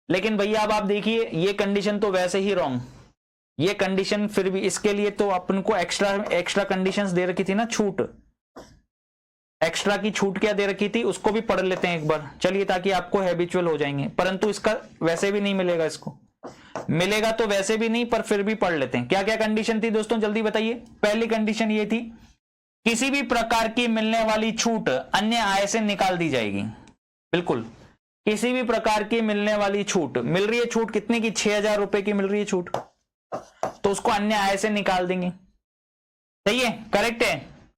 लेकिन भैया अब आप देखिए ये कंडीशन तो वैसे ही रॉन्ग, ये कंडीशन फिर भी इसके लिए तो अपन को एक्स्ट्रा कंडीशंस दे रखी थी ना, छूट, एक्स्ट्रा की छूट क्या दे रखी थी उसको भी पढ़ लेते हैं एक बार, चलिए, ताकि आपको हैबिचुअल हो जाएंगे। परंतु इसका वैसे भी नहीं मिलेगा, इसको मिलेगा तो वैसे भी नहीं, पर फिर भी पढ़ लेते हैं। क्या क्या कंडीशन थी दोस्तों, जल्दी बताइए। पहली कंडीशन ये थी किसी भी प्रकार की मिलने वाली छूट अन्य आय से निकाल दी जाएगी। बिल्कुल, किसी भी प्रकार की मिलने वाली छूट, मिल रही है छूट कितने की? 6,000 रुपए की मिल रही है छूट, तो उसको अन्य आय से निकाल देंगे। सही है, करेक्ट है।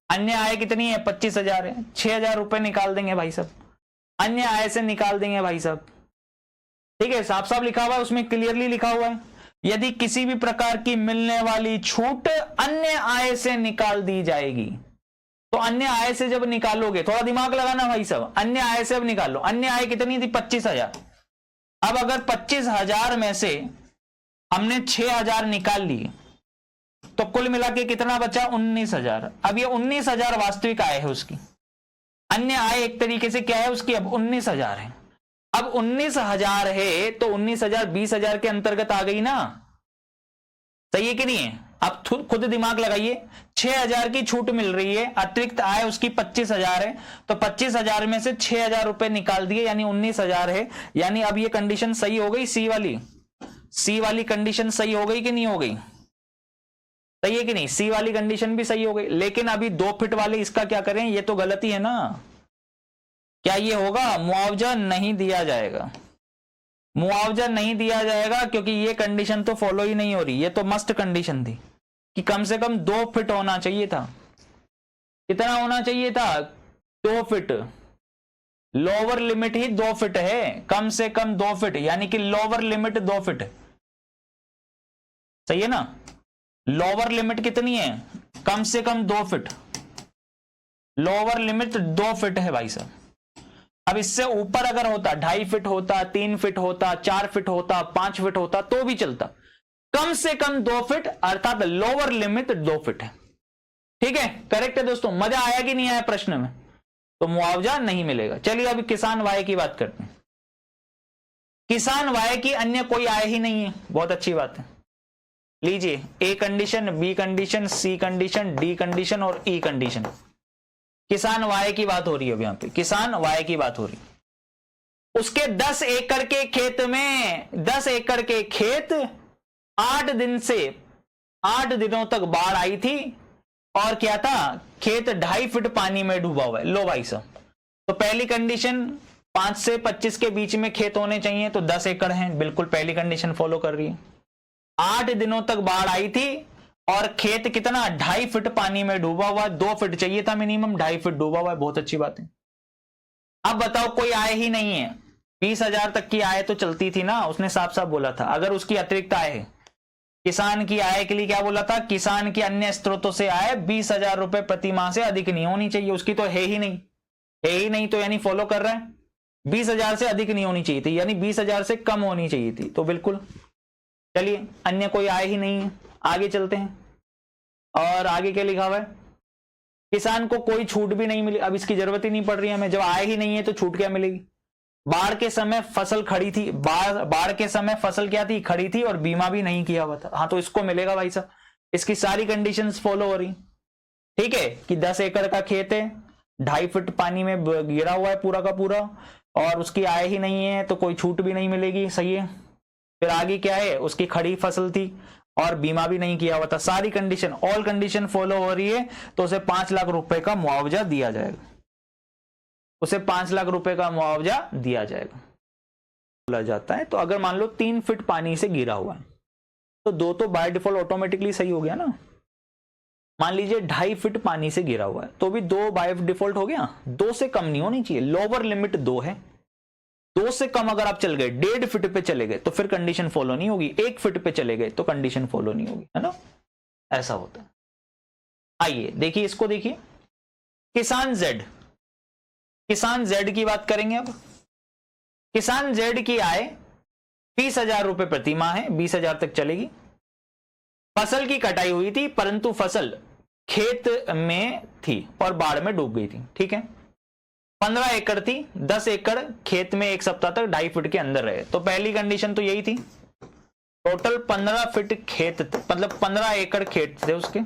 अन्य आय कितनी है? 25,000 है, 6,000 रुपए निकाल देंगे भाई साहब, अन्य आय से निकाल देंगे भाई साहब, ठीक है, साफ साफ लिखा हुआ है उसमें, क्लियरली लिखा हुआ है। यदि किसी भी प्रकार की मिलने वाली छूट अन्य आय से निकाल दी जाएगी, तो अन्य आय से जब निकालोगे, थोड़ा दिमाग लगाना भाई साहब, अन्य आय से अब निकालो। अन्य आय कितनी थी? 25,000। अब अगर 25,000 में से हमने 6,000 निकाल लिए, तो कुल मिला के कितना बचा? 19,000। अब ये 19,000 वास्तविक आय है उसकी, अन्य आय एक तरीके से क्या है उसकी? अब 19,000 है। अब 19,000 है तो 19,000 20,000 के अंतर्गत आ गई ना, सही है कि नहीं है? अब खुद दिमाग लगाइए, 6,000 की छूट मिल रही है, अतिरिक्त आय उसकी 25,000 है, तो 25,000 में से 6,000 रुपए निकाल दिए, यानी 19,000 है। यानी अब ये कंडीशन सही हो गई, सी वाली कंडीशन सही हो गई कि नहीं हो गई? सही है कि नहीं? सी वाली कंडीशन भी सही हो गई। लेकिन अभी 2 फीट वाले इसका क्या करें? ये तो गलती है ना। क्या ये होगा? मुआवजा नहीं दिया जाएगा, मुआवजा नहीं दिया जाएगा, क्योंकि ये कंडीशन तो फॉलो ही नहीं हो रही। ये तो मस्ट कंडीशन थी कि कम से कम 2 फीट होना चाहिए था। कितना होना चाहिए था? 2 फीट। लोअर लिमिट ही 2 फीट है, कम से कम 2 फीट, यानी कि लोअर लिमिट 2 फीट। सही है ना? लोअर लिमिट कितनी है? कम से कम 2 फीट। लोअर लिमिट 2 फीट है भाई साहब। अब इससे ऊपर अगर होता, 2.5 फीट होता, 3 फीट होता, 4 फीट होता, 5 फीट होता, तो भी चलता। कम से कम 2 फीट, अर्थात लोअर लिमिट 2 फीट है, ठीक है, करेक्ट है दोस्तों। मजा आया कि नहीं आया प्रश्न में? तो मुआवजा नहीं मिलेगा। चलिए अभी किसान वाय की बात करते हैं। किसान वाय की अन्य कोई आय ही नहीं है, बहुत अच्छी बात है। लीजिए, A condition, B condition, C condition, D condition और ई कंडीशन। किसान वाय की बात हो रही है अब, यहां पे किसान वाय की बात हो रही। उसके 10 एकड़ के खेत में, 10 एकड़ के खेत 8 दिनों तक बाढ़ आई थी, और क्या था? खेत 2.5 फीट पानी में डूबा हुआ है। लो भाई साहब, तो पहली कंडीशन 5 से 25 के बीच में खेत होने चाहिए, तो 10 एकड़ हैं, बिल्कुल पहली कंडीशन फॉलो कर रही है। 8 दिनों तक बाढ़ आई थी और खेत कितना 2.5 फीट पानी में डूबा हुआ है, 2 फीट चाहिए था मिनिमम, 2.5 फीट डूबा हुआ है, बहुत अच्छी बात है। अब बताओ कोई आय ही नहीं है, 20,000 तक की आय तो चलती थी ना, उसने साफ साफ बोला था। अगर उसकी अतिरिक्त आय है, किसान की आय के लिए क्या बोला था, किसान की अन्य स्रोतों से आय 20,000 रुपए प्रति माह से अधिक नहीं होनी चाहिए। उसकी तो है ही नहीं, है ही नहीं, तो यानी फॉलो कर रहा है, 20,000 से अधिक नहीं होनी चाहिए थी, यानी 20,000 से कम होनी चाहिए थी, तो बिल्कुल। चलिए अन्य कोई आय ही नहीं है, आगे चलते हैं। और आगे क्या लिखा हुआ है, किसान को कोई छूट भी नहीं मिली। अब इसकी जरूरत ही नहीं पड़ रही है हमें, जब आय ही नहीं है तो छूट क्या मिलेगी। बाढ़ के समय फसल खड़ी थी, बाढ़ के समय फसल क्या थी, खड़ी थी, और बीमा भी नहीं किया हुआ था। हाँ तो इसको मिलेगा भाई साहब, इसकी सारी कंडीशंस फॉलो हो रही। ठीक है कि 10 एकड़ का खेत है, 2.5 फीट पानी में गिरा हुआ है पूरा का पूरा, और उसकी आय ही नहीं है तो कोई छूट भी नहीं मिलेगी, सही है। फिर आगे क्या है, उसकी खड़ी फसल थी और बीमा भी नहीं किया हुआ था। सारी कंडीशन, ऑल कंडीशन फॉलो हो रही है, तो उसे 5 लाख रुपए का मुआवजा दिया जाएगा, उसे 5 लाख रुपए का मुआवजा दिया जाएगा, बोला जाता है। तो अगर मान लो 3 फीट पानी से गिरा हुआ है तो 2 तो बाय डिफॉल्ट ऑटोमेटिकली सही हो गया ना। मान लीजिए 2.5 फीट पानी से गिरा हुआ है तो भी 2 बाय डिफॉल्ट हो गया, 2 से कम नहीं होनी चाहिए, लोअर लिमिट 2 है। 2 से कम अगर आप चल गए, 1.5 फीट पे चले गए तो फिर कंडीशन फॉलो नहीं होगी, 1 फीट पे चले गए तो कंडीशन फॉलो नहीं होगी, है ना, ऐसा होता है। आइए देखिए इसको, देखिए किसान जेड, किसान जेड की बात करेंगे। अब किसान जेड की आय 20,000 रुपए प्रति माह है, 20,000 तक चलेगी। फसल की कटाई हुई थी परंतु फसल खेत में थी और बाढ़ में डूब गई थी। ठीक है, 15 एकड़ थी, 10 एकड़ खेत में 1 सप्ताह तक 2.5 फीट के अंदर रहे, तो पहली कंडीशन तो यही थी। टोटल 15 फीट खेत, मतलब 15 एकड़ खेत थे उसके,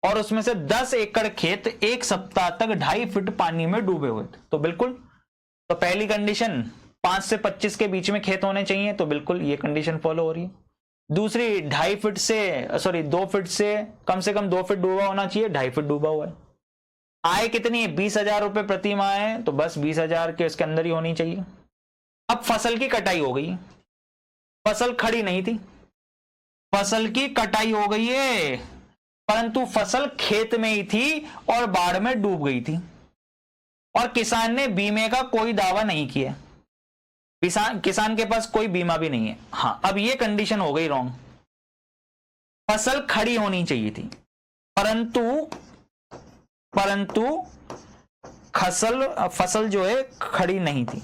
और उसमें से 10 एकड़ खेत 1 सप्ताह तक 2.5 फीट पानी में डूबे हुए थे, तो बिल्कुल। तो पहली कंडीशन 5 से 25 के बीच में खेत होने चाहिए, तो बिल्कुल ये कंडीशन फॉलो हो रही है। दूसरी 2.5 फीट से, सॉरी 2 फीट से कम 2 फीट डूबा होना चाहिए, 2.5 फीट डूबा हुआ है। आय कितनी है, 20,000 रुपए प्रति माह है, तो बस 20,000 के इसके अंदर ही होनी चाहिए। अब फसल की कटाई हो गई, फसल खड़ी नहीं थी, फसल की कटाई हो गई है, परंतु फसल खेत में ही थी और बाढ़ में डूब गई थी, और किसान ने बीमे का कोई दावा नहीं किया, किसान के पास कोई बीमा भी नहीं है। हाँ अब ये कंडीशन हो गई रॉन्ग, फसल खड़ी होनी चाहिए थी परंतु फसल जो है खड़ी नहीं थी।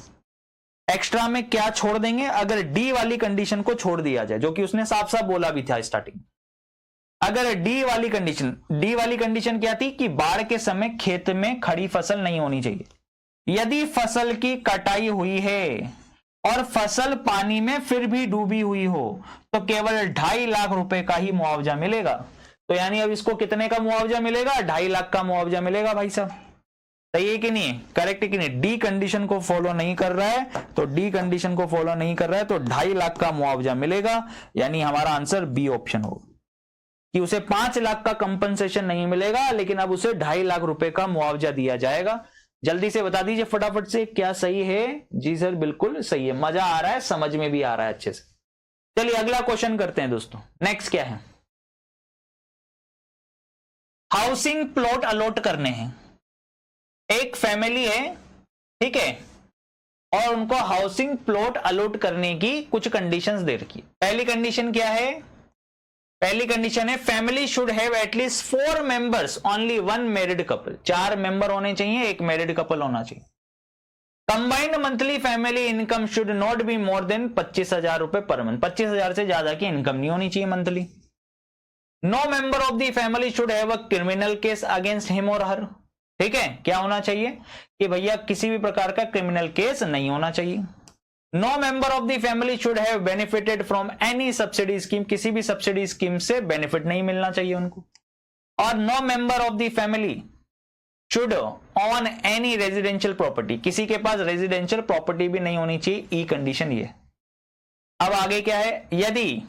एक्स्ट्रा में क्या छोड़ देंगे, अगर डी वाली कंडीशन को छोड़ दिया जाए, जो कि उसने साफ साफ बोला भी था स्टार्टिंग। अगर डी वाली कंडीशन क्या थी कि बाढ़ के समय खेत में खड़ी फसल नहीं होनी चाहिए। यदि फसल की कटाई हुई है और फसल पानी में फिर भी डूबी हुई हो तो केवल 2.5 लाख रुपए का ही मुआवजा मिलेगा। तो यानी अब इसको कितने का मुआवजा मिलेगा, 2.5 लाख का मुआवजा मिलेगा भाई साहब। सही है कि नहीं, करेक्ट है कि नहीं। डी कंडीशन को फॉलो नहीं कर रहा है, तो डी कंडीशन को फॉलो नहीं कर रहा है तो 2.5 लाख का मुआवजा मिलेगा, यानी हमारा आंसर बी ऑप्शन होगा कि उसे 5 लाख का कंपनसेशन नहीं मिलेगा, लेकिन अब उसे 2.5 लाख रुपए का मुआवजा दिया जाएगा। जल्दी से बता दीजिए फटाफट से क्या सही है। जी सर बिल्कुल सही है, मजा आ रहा है, समझ में भी आ रहा है अच्छे से। चलिए अगला क्वेश्चन करते हैं दोस्तों। नेक्स्ट क्या है, हाउसिंग प्लॉट अलॉट करने हैं। एक फैमिली है, ठीक है, और उनको हाउसिंग प्लॉट अलॉट करने की कुछ कंडीशंस दे रखी है। पहली कंडीशन क्या है, पहली कंडीशन है family should have at least 4 members, only 1 married couple. 4 member होने चाहिए, 1 मैरिड कपल होना चाहिए। Combined monthly family income should not be more than 25,000 रुपए पर मंथ। 25,000 से ज्यादा की इनकम नहीं होनी चाहिए monthly. No member of the family should have a criminal case against him और हर। ठीक है, क्या होना चाहिए कि भैया किसी भी प्रकार का क्रिमिनल केस नहीं होना चाहिए। No member of the family should have benefited from any subsidy scheme. किसी भी सब्सिडी स्कीम से बेनिफिट नहीं मिलना चाहिए उनको। और no member of the family should own any residential property. किसी के पास रेजिडेंशियल प्रॉपर्टी भी नहीं होनी चाहिए। ई कंडीशन ये। अब आगे क्या है, यदि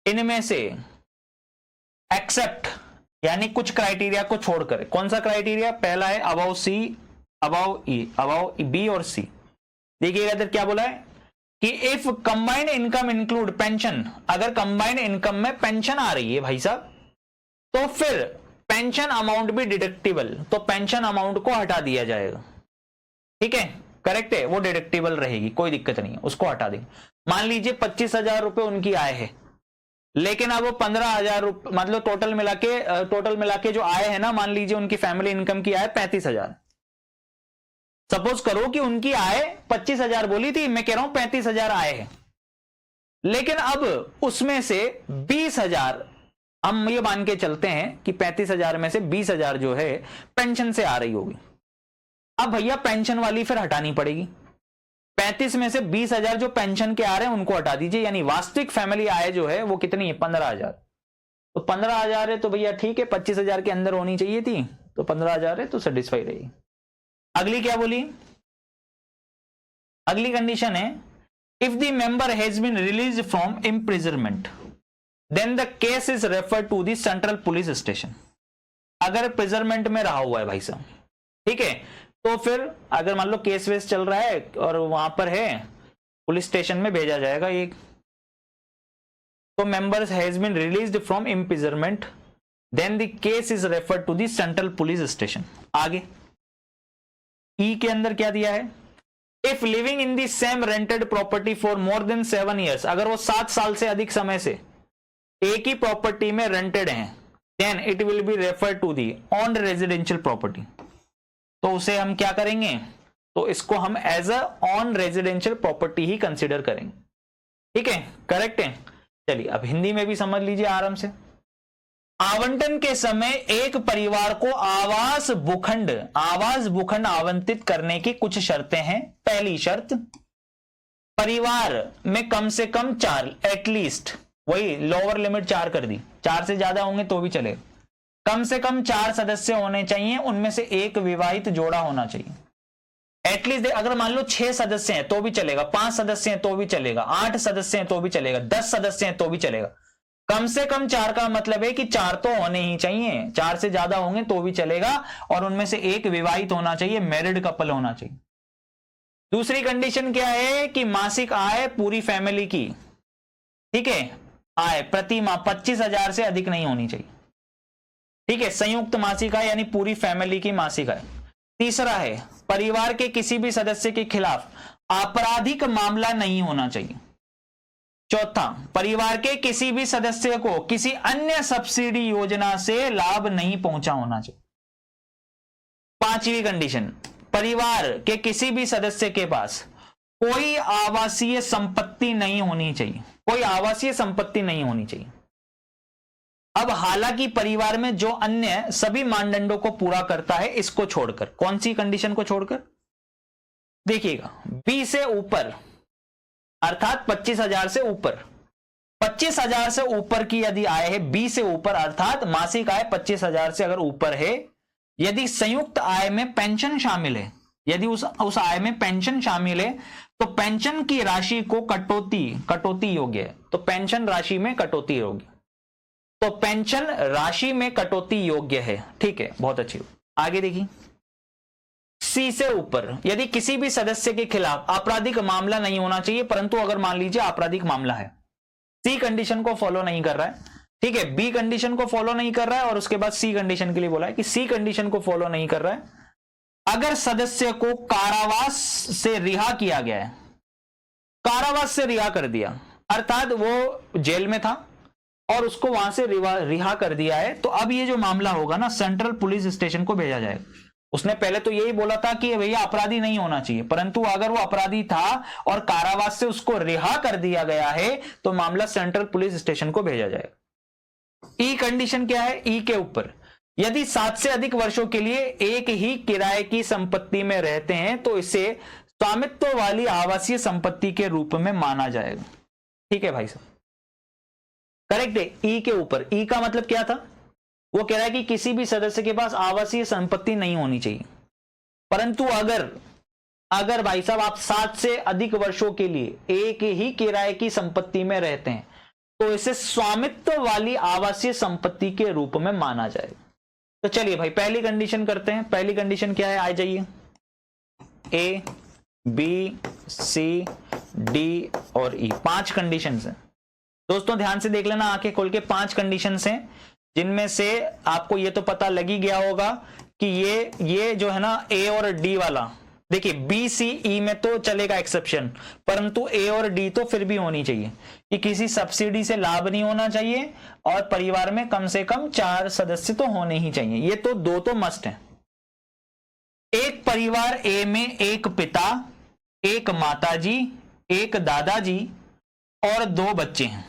इनमें से एक्सेप्ट यानी कुछ क्राइटेरिया को छोड़कर, कौन सा क्राइटेरिया, पहला है about C, about E, about B और सी। देखिएगा इधर क्या बोला है कि if combined income include pension. अगर कंबाइंड इनकम में पेंशन आ रही है भाई साहब, तो फिर पेंशन अमाउंट भी डिडक्टिबल, तो पेंशन अमाउंट को हटा दिया जाएगा। ठीक है, करेक्ट है, वो डिडक्टिबल रहेगी, कोई दिक्कत नहीं है, उसको हटा देंगे। मान लीजिए 25,000 रुपए उनकी आय है, लेकिन अब 15,000 रुपए, मतलब टोटल मिला के जो आय है ना, मान लीजिए उनकी फैमिली इनकम की आय 35,000। सपोज करो कि उनकी आय 25,000 बोली थी, मैं कह रहा हूं 35,000 आय है, लेकिन अब उसमें से 20,000 हम ये मान के चलते हैं कि 35,000 में से 20,000 जो है पेंशन से आ रही होगी। अब भैया पेंशन वाली फिर हटानी पड़ेगी। 35 में से 20,000 जो पेंशन के आ रहे हैं उनको हटा दीजिए, यानी वास्तविक फैमिली आय जो है वो कितनी है, 15,000। तो 15,000 है तो भैया ठीक है, 25,000 के अंदर होनी चाहिए थी, तो 15,000 है तो सेटिस्फाई रहेगी। अगली क्या बोली, अगली कंडीशन है if the member has been release from imprisonment then the case is refer to the central police station. अगर प्रिजनमेंट में रहा हुआ है भाई साहब, ठीक है, तो फिर अगर मान लो केस वेस चल रहा है और वहां पर है, पुलिस स्टेशन में भेजा जाएगा एक। तो members has been released from imprisonment then the case is referred to the central police station. आगे ई के अंदर क्या दिया है, if living in the same rented property for more than 7 years, अगर वो 7 साल से अधिक समय से एक ही प्रॉपर्टी में रेंटेड हैं, then it will be refer to the own residential property. तो उसे हम क्या करेंगे, तो इसको हम as a own residential property ही कंसीडर करेंगे। ठीक है, करेक्ट है। चलिए अब हिंदी में भी समझ लीजिए आराम से। आवंटन के समय एक परिवार को आवास भूखंड आवंटित करने की कुछ शर्तें हैं। पहली शर्त, परिवार में कम से कम 4, एटलीस्ट, वही लोअर लिमिट 4 कर दी, 4 से ज्यादा होंगे तो भी चलेगा, कम से कम 4 सदस्य होने चाहिए, उनमें से एक विवाहित जोड़ा होना चाहिए। एटलीस्ट अगर मान लो 6 सदस्य हैं तो भी चलेगा, 5 सदस्य हैं तो भी चलेगा, 8 सदस्य हैं तो भी चलेगा, 10 सदस्य हैं तो भी चलेगा। कम से कम 4 का मतलब है कि 4 तो होने ही चाहिए, 4 से ज्यादा होंगे तो भी चलेगा, और उनमें से एक विवाहित होना चाहिए, मैरिड कपल होना चाहिए। दूसरी कंडीशन क्या है कि मासिक आय पूरी फैमिली की, ठीक है, आय प्रति माह 25,000 से अधिक नहीं होनी चाहिए। ठीक है, संयुक्त मासिक आय यानी पूरी फैमिली की मासिक आय। तीसरा है, परिवार के किसी भी सदस्य के खिलाफ आपराधिक मामला नहीं होना चाहिए। चौथा, परिवार के किसी भी सदस्य को किसी अन्य सब्सिडी योजना से लाभ नहीं पहुंचा होना चाहिए। पांचवी कंडीशन, परिवार के किसी भी सदस्य के पास कोई आवासीय संपत्ति नहीं होनी चाहिए, कोई आवासीय संपत्ति नहीं होनी चाहिए। अब हालांकि परिवार में जो अन्य सभी मानदंडों को पूरा करता है, इसको छोड़कर, कौन सी कंडीशन को छोड़कर, देखिएगा, 20 से ऊपर अर्थात 25,000 से ऊपर, 25,000 से ऊपर की यदि आय है, 20 से ऊपर अर्थात मासिक आय 25,000 से अगर ऊपर है, यदि संयुक्त आय में पेंशन शामिल है, यदि उस आय में पेंशन शामिल है, तो पेंशन की राशि को कटौती योग्य है, तो पेंशन राशि में कटौती योग्य, तो पेंशन राशि में कटौती योग्य है। ठीक है, बहुत अच्छी। आगे देखिए, सी से ऊपर, यदि किसी भी सदस्य के खिलाफ आपराधिक मामला नहीं होना चाहिए, परंतु अगर मान लीजिए आपराधिक मामला है, सी कंडीशन को फॉलो नहीं कर रहा है, ठीक है, बी कंडीशन को फॉलो नहीं कर रहा है, और उसके बाद सी कंडीशन के लिए बोला है कि सी कंडीशन को फॉलो नहीं कर रहा है। अगर सदस्य को कारावास से रिहा किया गया है, कारावास से रिहा कर दिया, अर्थात वो जेल में था और उसको वहां से रिहा कर दिया है, तो अब ये जो मामला होगा ना, सेंट्रल पुलिस स्टेशन को भेजा जाएगा। उसने पहले तो यही बोला था कि भैया अपराधी नहीं होना चाहिए, परंतु अगर वो अपराधी था और कारावास से उसको रिहा कर दिया गया है, तो मामला सेंट्रल पुलिस स्टेशन को भेजा जाएगा। ई कंडीशन क्या है, ई के ऊपर, यदि 7 से अधिक वर्षों के लिए एक ही किराए की संपत्ति में रहते हैं, तो इसे स्वामित्व वाली आवासीय संपत्ति के रूप में माना जाएगा। ठीक है भाई साहब, करेक्ट है। ई के ऊपर, ई का मतलब क्या था, वो कह रहा है कि किसी भी सदस्य के पास आवासीय संपत्ति नहीं होनी चाहिए, परंतु अगर भाई साहब आप 7 से अधिक वर्षों के लिए एक ही किराए की संपत्ति में रहते हैं, तो इसे स्वामित्व वाली आवासीय संपत्ति के रूप में माना जाएगा। तो चलिए भाई पहली कंडीशन करते हैं। पहली कंडीशन क्या है, आ जाइए, ए बी सी डी और ई, 5 कंडीशंस हैं दोस्तों, ध्यान से देख लेना, आंखें खोल के 5 कंडीशंस हैं जिनमें से आपको ये तो पता लग ही गया होगा कि ये जो है ना ए और डी वाला, देखिए बी सी ई में तो चलेगा एक्सेप्शन, परंतु ए और डी तो फिर भी होनी चाहिए कि किसी सब्सिडी से लाभ नहीं होना चाहिए और परिवार में कम से कम 4 सदस्य तो होने ही चाहिए। ये तो दो तो मस्ट है। एक परिवार ए में एक पिता, एक माताजी, एक दादाजी और 2 बच्चे हैं।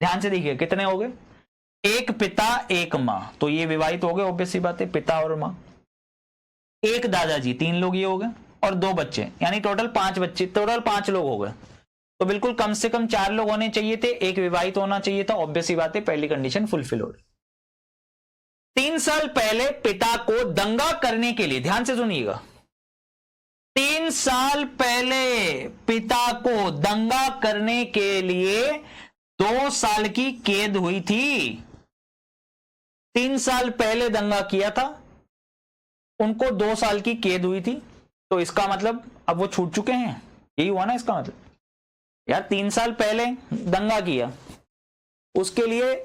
ध्यान से देखिए कितने हो गए, एक पिता एक मां, तो ये विवाहित हो गए, ऑब्वियस सी बात है, पिता और मां। एक दादाजी, 3 लोग ये हो गए, और 2 बच्चे, यानी टोटल 5 बच्चे, टोटल 5 लोग हो गए। तो बिल्कुल कम से कम 4 लोग होने चाहिए थे, एक विवाहित होना चाहिए था, ऑब्वियस सी बात है, पहली कंडीशन फुलफिल हो रही। 3 साल पहले पिता को दंगा करने के लिए, ध्यान से सुनिएगा, 3 साल पहले पिता को दंगा करने के लिए 2 साल की कैद हुई थी। 3 साल पहले दंगा किया था, उनको 2 साल की कैद हुई थी, तो इसका मतलब अब वो छूट चुके हैं, यही हुआ ना इसका मतलब। यार 3 साल पहले दंगा किया, उसके लिए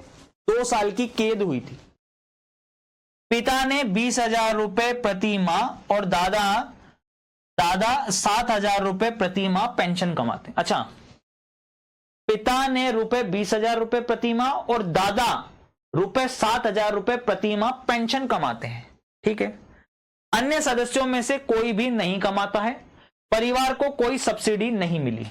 2 साल की कैद हुई थी। पिता ने 20,000 रुपए प्रति माह और दादा 7,000 रुपए प्रति माह पेंशन कमाते। अच्छा, पिता ने रुपए 20,000 रुपए प्रति माह और दादा रुपए 7,000 रुपए प्रति माह पेंशन कमाते हैं, ठीक है। अन्य सदस्यों में से कोई भी नहीं कमाता है, परिवार को कोई सब्सिडी नहीं मिली,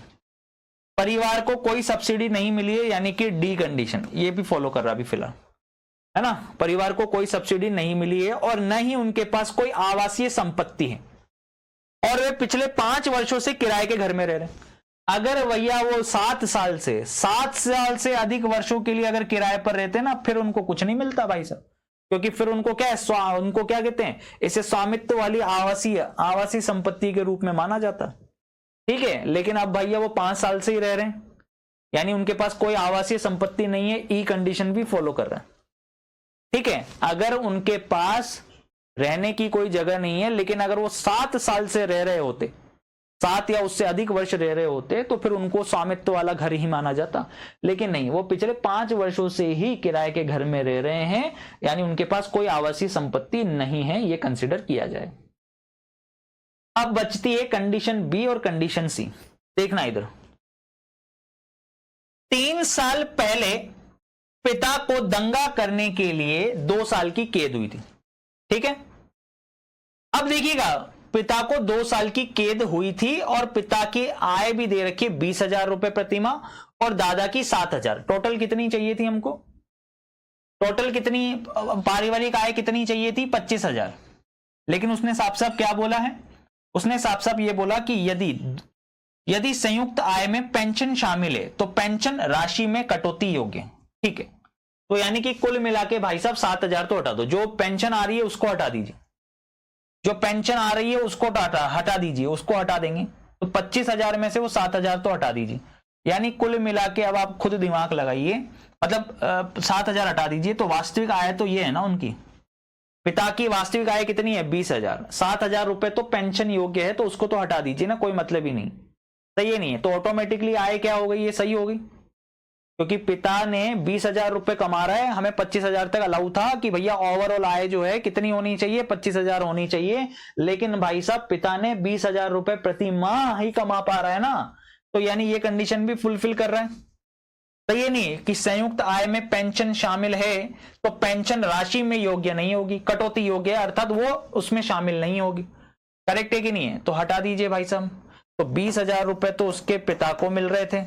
परिवार को कोई सब्सिडी नहीं मिली है, यानी कि डी कंडीशन ये भी फॉलो कर रहा अभी फिलहाल, है ना। परिवार को कोई सब्सिडी नहीं मिली है और न ही उनके पास कोई आवासीय संपत्ति है और वे पिछले 5 वर्षों से किराए के घर में रह रहे हैं। अगर भैया वो 7 साल से अधिक वर्षों के लिए अगर किराए पर रहते हैं ना, फिर उनको कुछ नहीं मिलता भाई साहब, क्योंकि फिर उनको क्या है, उनको क्या कहते हैं, इसे स्वामित्व वाली आवासीय संपत्ति के रूप में माना जाता, ठीक है। लेकिन अब भैया वो 5 साल से ही रह रहे हैं, यानी उनके पास कोई आवासीय संपत्ति नहीं है, ई कंडीशन भी फॉलो कर रहा है, ठीक है। अगर उनके पास रहने की कोई जगह नहीं है, लेकिन अगर वो 7 साल से रह रहे होते, 7 या उससे अधिक वर्ष रह रहे होते, तो फिर उनको स्वामित्व वाला घर ही माना जाता। लेकिन नहीं, वो पिछले 5 वर्षों से ही किराए के घर में रह रहे हैं, यानी उनके पास कोई आवासीय संपत्ति नहीं है, ये कंसिडर किया जाए। अब बचती है कंडीशन बी और कंडीशन सी। देखना इधर, 3 साल पहले पिता को दंगा करने के लिए 2 साल की कैद हुई थी, ठीक है। अब देखिएगा, पिता को 2 साल की कैद हुई थी और पिता की आय भी दे रखी 20,000 रुपए प्रति माह और दादा की 7,000। टोटल कितनी चाहिए थी हमको, टोटल कितनी पारिवारिक आय कितनी चाहिए थी, 25,000। लेकिन उसने साफ साफ क्या बोला है, उसने साफ साफ ये बोला कि यदि संयुक्त आय में पेंशन शामिल है तो पेंशन राशि में कटौती योग्य है, ठीक है। तो यानी कि कुल मिला के भाई साहब 7,000 तो हटा दो, जो पेंशन आ रही है उसको हटा दीजिए, जो पेंशन आ रही है उसको हटा दीजिए, उसको हटा देंगे, तो 25,000 में से वो 7,000 तो हटा दीजिए, यानी कुल मिला के अब आप खुद दिमाग लगाइए, मतलब 7,000 हटा दीजिए, तो वास्तविक आय तो ये है ना उनकी, पिता की वास्तविक आय कितनी है, 20,000, 7,000 रुपए तो पेंशन योग्य है, तो उसको तो हटा दीजिए ना, कोई मतलब ही नहीं, सही है नहीं है, तो ऑटोमेटिकली आय क्या हो गई, ये सही हो गई, क्योंकि पिता ने 20,000 रुपए कमा रहा है, हमें 25,000 तक अलाउ था कि भैया ओवरऑल आय जो है कितनी होनी चाहिए, 25,000 होनी चाहिए। लेकिन भाई साहब पिता ने 20,000 रुपए प्रति माह ही कमा पा रहा है ना, तो यानी ये कंडीशन भी फुलफिल कर रहा है। तो ये नहीं कि संयुक्त आय में पेंशन शामिल है तो पेंशन राशि में योग्य नहीं होगी, कटौती योग्य है, अर्थात वो उसमें शामिल नहीं होगी। करेक्ट है कि नहीं है, तो हटा दीजिए भाई साहब। तो 20,000 रुपए तो उसके पिता को मिल रहे थे,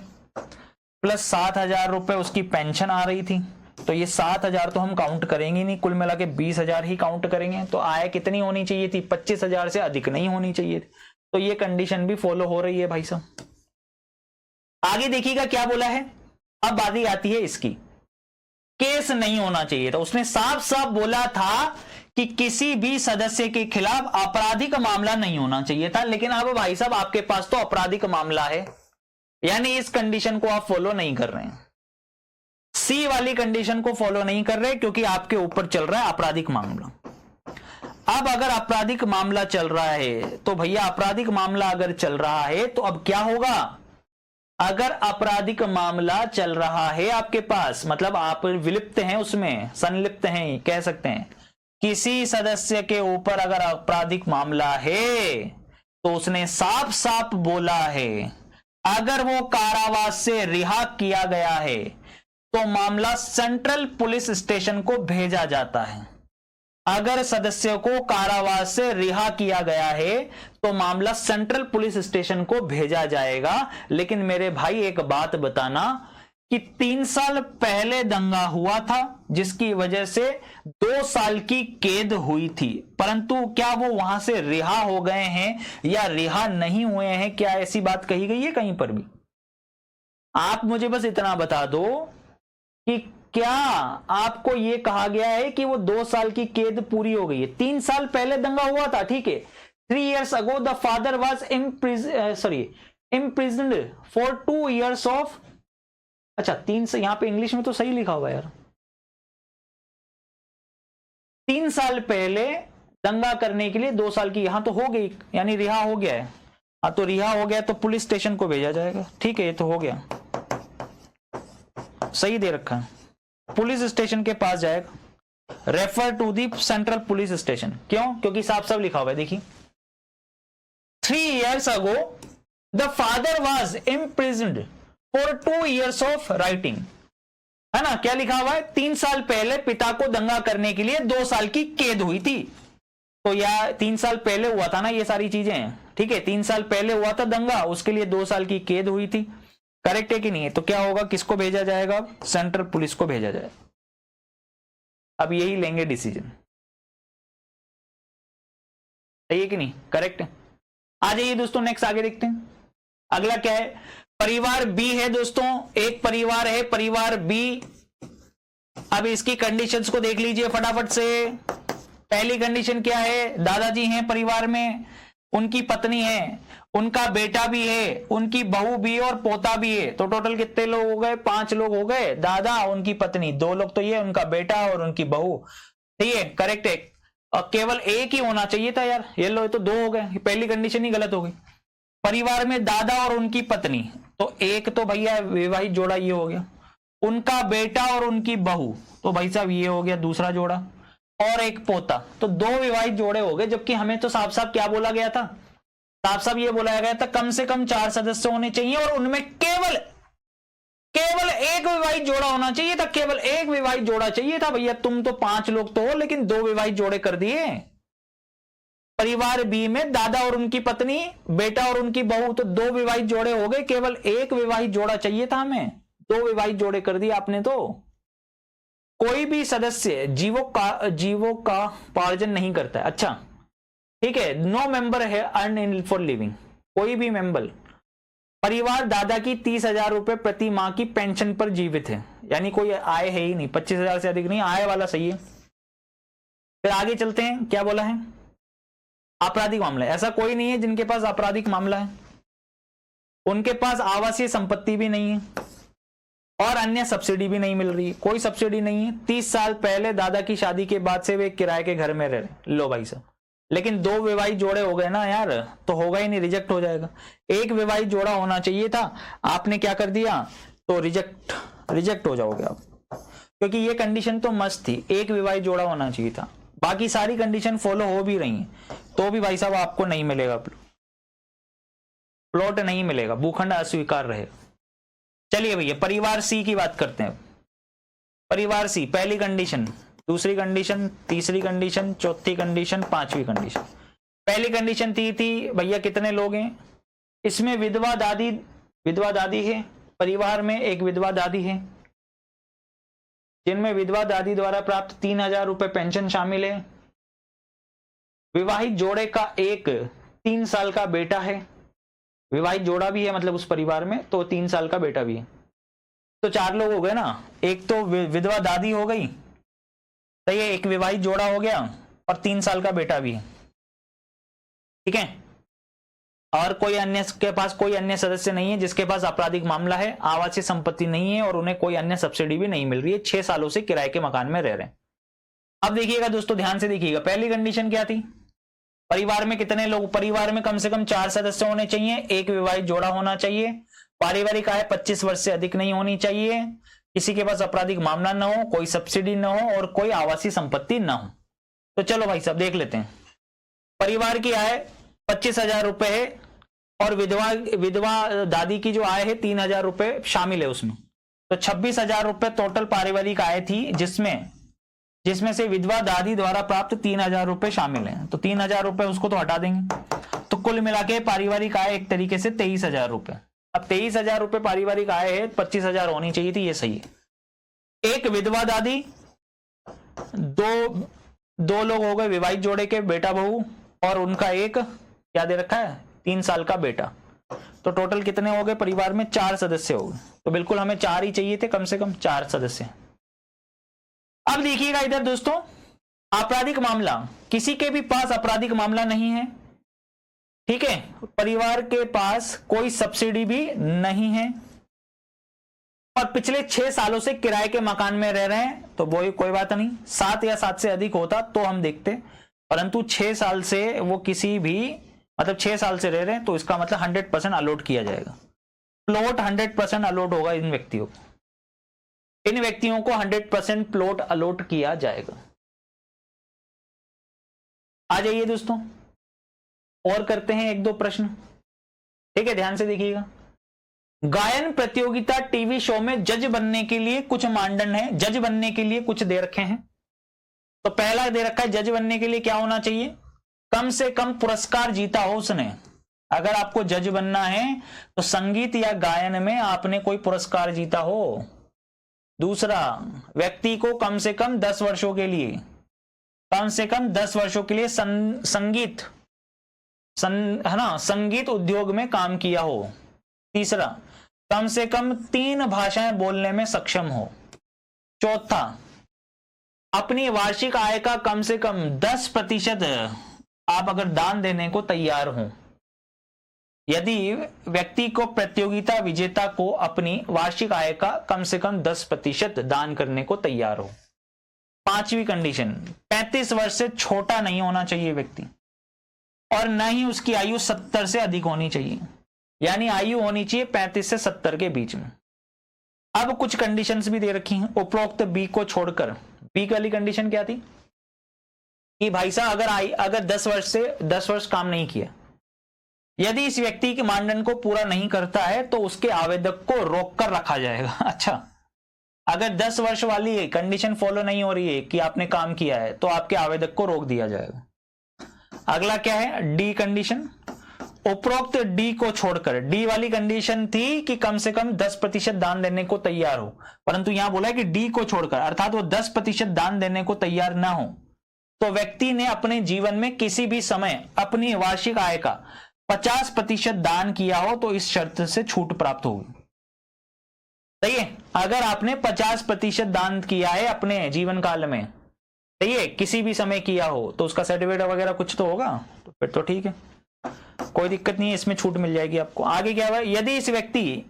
प्लस 7,000 रुपए उसकी पेंशन आ रही थी, तो ये 7,000 तो हम काउंट करेंगे नहीं, कुल मिला के 20,000 ही काउंट करेंगे। तो आय कितनी होनी चाहिए थी, 25,000 से अधिक नहीं होनी चाहिए थी। तो ये कंडीशन भी फॉलो हो रही है भाई साहब। आगे देखिएगा क्या बोला है, अब बारी आती है इसकी, केस नहीं होना चाहिए था। उसने साफ साफ बोला था कि किसी भी सदस्य के खिलाफ आपराधिक मामला नहीं होना चाहिए था, लेकिन अब भाई साहब आपके पास तो आपराधिक मामला है, यानी इस कंडीशन को आप फॉलो नहीं कर रहे हैं, सी वाली कंडीशन को फॉलो नहीं कर रहे, क्योंकि आपके ऊपर चल रहा है आपराधिक मामला। अब अगर आपराधिक मामला चल रहा है तो भैया आपराधिक मामला अगर चल रहा है तो अब क्या होगा, अगर आपराधिक मामला चल रहा है आपके पास, मतलब आप विलिप्त हैं उसमें, संलिप्त हैं कह सकते हैं, किसी सदस्य के ऊपर अगर आपराधिक मामला है तो उसने साफ साफ बोला है, अगर वो कारावास से रिहा किया गया है तो मामला सेंट्रल पुलिस स्टेशन को भेजा जाता है। अगर सदस्य को कारावास से रिहा किया गया है तो मामला सेंट्रल पुलिस स्टेशन को भेजा जाएगा। लेकिन मेरे भाई एक बात बताना कि 3 साल पहले दंगा हुआ था जिसकी वजह से 2 साल की कैद हुई थी, परंतु क्या वो वहां से रिहा हो गए हैं या रिहा नहीं हुए हैं? क्या ऐसी बात कही गई है कहीं पर भी? आप मुझे बस इतना बता दो कि क्या आपको यह कहा गया है कि वो 2 साल की कैद पूरी हो गई है? 3 साल पहले दंगा हुआ था, ठीक है। 3 years ago the father was imprisoned for 2 years of, अच्छा 3 से, यहां पे इंग्लिश में तो सही लिखा हुआ है यार, 3 साल पहले दंगा करने के लिए 2 साल की, यहां तो हो गई, यानी रिहा हो गया है। हाँ तो रिहा हो गया तो पुलिस स्टेशन को भेजा जाएगा, ठीक है, ये तो हो गया, सही दे रखा है, पुलिस स्टेशन के पास जाएगा। Refer to the central police station, क्यों? क्योंकि साफ साफ लिखा हुआ है, देखिए 3 years ago the father was imprisoned for 2 years of writing, है ना, क्या लिखा हुआ है? 3 साल पहले पिता को दंगा करने के लिए 2 साल की कैद हुई थी। तो या 3 साल पहले हुआ था ना ये सारी चीजें, ठीक है, 3 साल पहले हुआ था दंगा, उसके लिए 2 साल की कैद हुई थी, करेक्ट है कि नहीं है? तो क्या होगा, किसको भेजा जाएगा? सेंट्रल पुलिस को भेजा जाएगा। अब यही लेंगे डिसीजन, सही है कि नहीं? करेक्ट है। आ जाइए दोस्तों, नेक्स्ट आगे देखते हैं। अगला क्या है? परिवार बी है दोस्तों, एक परिवार है, परिवार बी। अब इसकी कंडीशंस को देख लीजिए फटाफट से। पहली कंडीशन क्या है? दादाजी हैं परिवार में, उनकी पत्नी है, उनका बेटा भी है, उनकी बहू भी है और पोता भी है। तो टोटल कितने लोग हो गए? 5 लोग हो गए। दादा, उनकी पत्नी, 2 लोग तो ये, उनका बेटा और उनकी बहू, ठीक है, करेक्ट है। और केवल एक ही होना चाहिए था यार, ये लो, तो 2 हो गए, पहली कंडीशन ही गलत हो गई। परिवार में दादा और उनकी पत्नी, तो एक तो भैया विवाहित जोड़ा ये हो गया, उनका बेटा और उनकी बहू, तो भाई साहब ये हो गया दूसरा जोड़ा, और एक पोता, तो 2 विवाहित जोड़े हो गए। जबकि हमें तो साफ साफ क्या बोला गया था? साफ साफ ये बोला गया था कम से कम 4 सदस्य होने चाहिए और उनमें केवल एक विवाहित जोड़ा होना चाहिए था, केवल एक विवाहित जोड़ा चाहिए था। भैया तुम तो 5 लोग तो हो, लेकिन 2 विवाहित जोड़े कर दिए। परिवार बी में दादा और उनकी पत्नी, बेटा और उनकी बहू, तो 2 विवाहित जोड़े हो गए, केवल एक विवाहित जोड़ा चाहिए था हमें, 2 विवाहित जोड़े कर दिए आपने। तो कोई भी सदस्य जीवों का पार्जन नहीं करता है, अच्छा ठीक है। नो मेंबर है अर्न इन फॉर लिविंग, कोई भी मेंबर। परिवार दादा की 30,000 रुपए प्रति माह की पेंशन पर जीवित है, यानी कोई आय है ही नहीं, 25,000 से अधिक नहीं, आय वाला सही है। फिर आगे चलते हैं, क्या बोला है? आपराधिक मामला, ऐसा कोई नहीं है जिनके पास आपराधिक मामला है, उनके पास आवासीय संपत्ति भी नहीं है और अन्य सब्सिडी भी नहीं मिल रही है, कोई सब्सिडी नहीं है। 30 साल पहले दादा की शादी के बाद से वे किराए के घर में रह रहे। लो भाई साहब, लेकिन 2 विवाहित जोड़े हो गए ना यार, तो होगा ही नहीं, रिजेक्ट हो जाएगा। एक विवाहित जोड़ा होना चाहिए था, आपने क्या कर दिया? तो रिजेक्ट हो जाओगे आप, क्योंकि ये कंडीशन तो मस्त थी, एक विवाहित जोड़ा होना चाहिए था। बाकी सारी कंडीशन फॉलो हो भी रही हैं, तो भी भाई साहब आपको नहीं मिलेगा प्लॉट, नहीं मिलेगा, भूखंड अस्वीकार रहेगा। चलिए भैया परिवार सी की बात करते हैं। परिवार सी, पहली कंडीशन, दूसरी कंडीशन, तीसरी कंडीशन, चौथी कंडीशन, 5वीं कंडीशन। पहली कंडीशन थी भैया कितने लोग हैं इसमें? विधवा दादी है, परिवार में एक विधवा दादी है, जिनमें विधवा दादी द्वारा प्राप्त 3,000 रुपए पेंशन शामिल है। विवाहित जोड़े का एक 3 साल का बेटा है, विवाहित जोड़ा भी है मतलब उस परिवार में, तो 3 साल का बेटा भी है। तो 4 लोग हो गए ना, एक तो विधवा दादी हो गई, तो ये एक विवाहित जोड़ा हो गया और 3 साल का बेटा भी है, ठीक है। और कोई अन्य के पास कोई अन्य सदस्य नहीं है जिसके पास आपराधिक मामला है, आवासीय संपत्ति नहीं है और उन्हें कोई अन्य सब्सिडी भी नहीं मिल रही है, 6 सालों से किराए के मकान में रह रहे हैं। अब देखिएगा दोस्तों, ध्यान से देखिएगा, पहली कंडीशन क्या थी? परिवार में कितने लोग? परिवार में कम से कम 4 सदस्य होने चाहिए, एक विवाहित जोड़ा होना चाहिए पारिवारिक आय 25 वर्ष से अधिक नहीं होनी चाहिए, किसी के पास आपराधिक मामला न हो, कोई सब्सिडी न हो और कोई आवासीय संपत्ति न हो। तो चलो भाई साहब देख लेते हैं। परिवार की आय 25,000 रुपए है और विधवा दादी की जो आय है 3,000 रुपए शामिल है उसमें। तो 26,000 रुपए टोटल पारिवारिक आय थी, जिसमें से विधवा दादी द्वारा प्राप्त 3,000 रुपए शामिल हैं। तो 3,000 रुपए उसको तो हटा देंगे, तो कुल मिला के पारिवारिक आय एक तरीके से 23,000 रुपए। अब 23,000 रुपए पारिवारिक आय है, 25,000 होनी चाहिए थी, ये सही है। एक विधवा दादी, दो लोग हो गए विवाहित जोड़े के, बेटा बहू, और उनका एक क्या दे रखा है 3 साल का बेटा। तो टोटल कितने हो गए परिवार में? 4 सदस्य हो गए। तो बिल्कुल हमें 4 ही चाहिए थे, कम से कम 4 सदस्य। अब देखिएगा इधर दोस्तों, आपराधिक मामला, किसी के भी पास आपराधिक मामला नहीं है, ठीक है। परिवार के पास कोई सब्सिडी भी नहीं है और पिछले 6 सालों से किराए के मकान में रह रहे हैं, तो वो कोई बात नहीं। 7 या 7 से अधिक होता तो हम देखते, परंतु 6 साल से वो किसी भी, मतलब 6 साल से रह रहे हैं, तो इसका मतलब 100% अलॉट किया जाएगा। प्लॉट 100% अलॉट होगा इन व्यक्तियों को, 100% प्लॉट अलॉट किया जाएगा। आ जाइए दोस्तों, और करते हैं 1-2 प्रश्न, ठीक है, ध्यान से देखिएगा। गायन प्रतियोगिता टीवी शो में जज बनने के लिए कुछ मानदंड है, जज बनने के लिए कुछ दे रखे हैं। तो पहला दे रखा है, जज बनने के लिए क्या होना चाहिए? कम से कम पुरस्कार जीता हो उसने। अगर आपको जज बनना है तो संगीत या गायन में आपने कोई पुरस्कार जीता हो। दूसरा, व्यक्ति को कम से कम 10 वर्षों के लिए, कम से कम 10 वर्षों के लिए संगीत उद्योग में काम किया हो। तीसरा, कम से कम 3 भाषाएं बोलने में सक्षम हो। चौथा, अपनी वार्षिक आय का कम से कम 10% आप अगर दान देने को तैयार हो। यदि व्यक्ति को, प्रतियोगिता विजेता को अपनी वार्षिक आय का कम से कम 10% दान करने को तैयार हो। 5वीं कंडीशन, 35 वर्ष से छोटा नहीं होना चाहिए व्यक्ति, और न ही उसकी आयु 70 से अधिक होनी चाहिए, यानी आयु होनी चाहिए 35 से 70 के बीच में। अब कुछ कंडीशंस भी दे रखी हैं उपरोक्त बी को छोड़कर। बी वाली कंडीशन क्या थी कि भाई साहब अगर 10 वर्ष काम नहीं किया, यदि इस व्यक्ति के मानदंड को पूरा नहीं करता है तो उसके आवेदक को रोककर रखा जाएगा। अच्छा, अगर 10 वर्ष वाली कंडीशन फॉलो नहीं हो रही है कि आपने काम किया है, तो आपके आवेदक को रोक दिया जाएगा। अगला क्या है? D condition. उपरोक्त डी को छोड़कर, डी वाली कंडीशन थी कि कम से कम 10% दान देने को तैयार हो, परंतु यहां बोला है कि डी को छोड़कर, अर्थात वो 10% दान देने को तैयार ना हो, तो व्यक्ति ने अपने जीवन में किसी भी समय अपनी वार्षिक आय का 50% दान किया हो तो इस शर्त से छूट प्राप्त होगी। सही है, अगर आपने 50% दान किया है अपने जीवन काल में, सही है, किसी भी समय किया हो, तो उसका सर्टिफिकेट वगैरह कुछ तो होगा, तो फिर तो ठीक है, कोई दिक्कत नहीं है, इसमें छूट मिल जाएगी आपको। आगे क्या हुआ? यदि इस व्यक्ति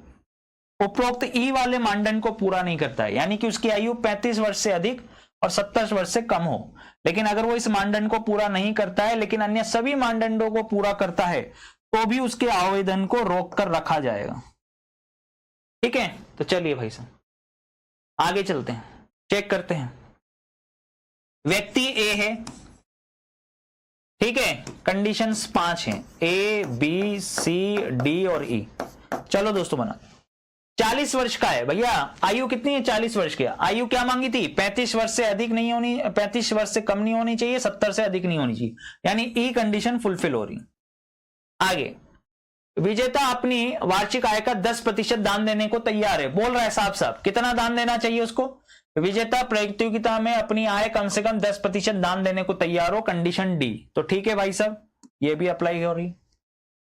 उपरोक्त ई वाले मानदंड को पूरा नहीं करता है, यानी कि उसकी आयु 35 वर्ष से अधिक और 70 वर्ष से कम हो, लेकिन अगर वो इस मानदंड को पूरा नहीं करता है लेकिन अन्य सभी मानदंडों को पूरा करता है, तो भी उसके आवेदन को रोक कर रखा जाएगा। ठीक है, तो चलिए भाई साहब आगे चलते हैं, चेक करते हैं। व्यक्ति ए है, ठीक है, कंडीशंस 5 हैं, ए बी सी डी और ई। चलो दोस्तों बना, 40 वर्ष का है भैया, आयु कितनी है? 40 वर्ष की। आयु क्या मांगी थी? 35 वर्ष से अधिक नहीं होनी, 35 वर्ष से कम नहीं होनी चाहिए, 70 से अधिक नहीं होनी चाहिए, यानी ई कंडीशन फुलफिल हो रही। आगे, विजेता अपनी वार्षिक आय का 10% दान देने को तैयार है, बोल रहा है साफ साफ कितना दान देना चाहिए उसको। विजेता प्रतियोगिता में अपनी आय कम से कम 10% दान देने को तैयार हो, कंडीशन डी। तो ठीक है भाई साहब, ये भी अप्लाई हो रही।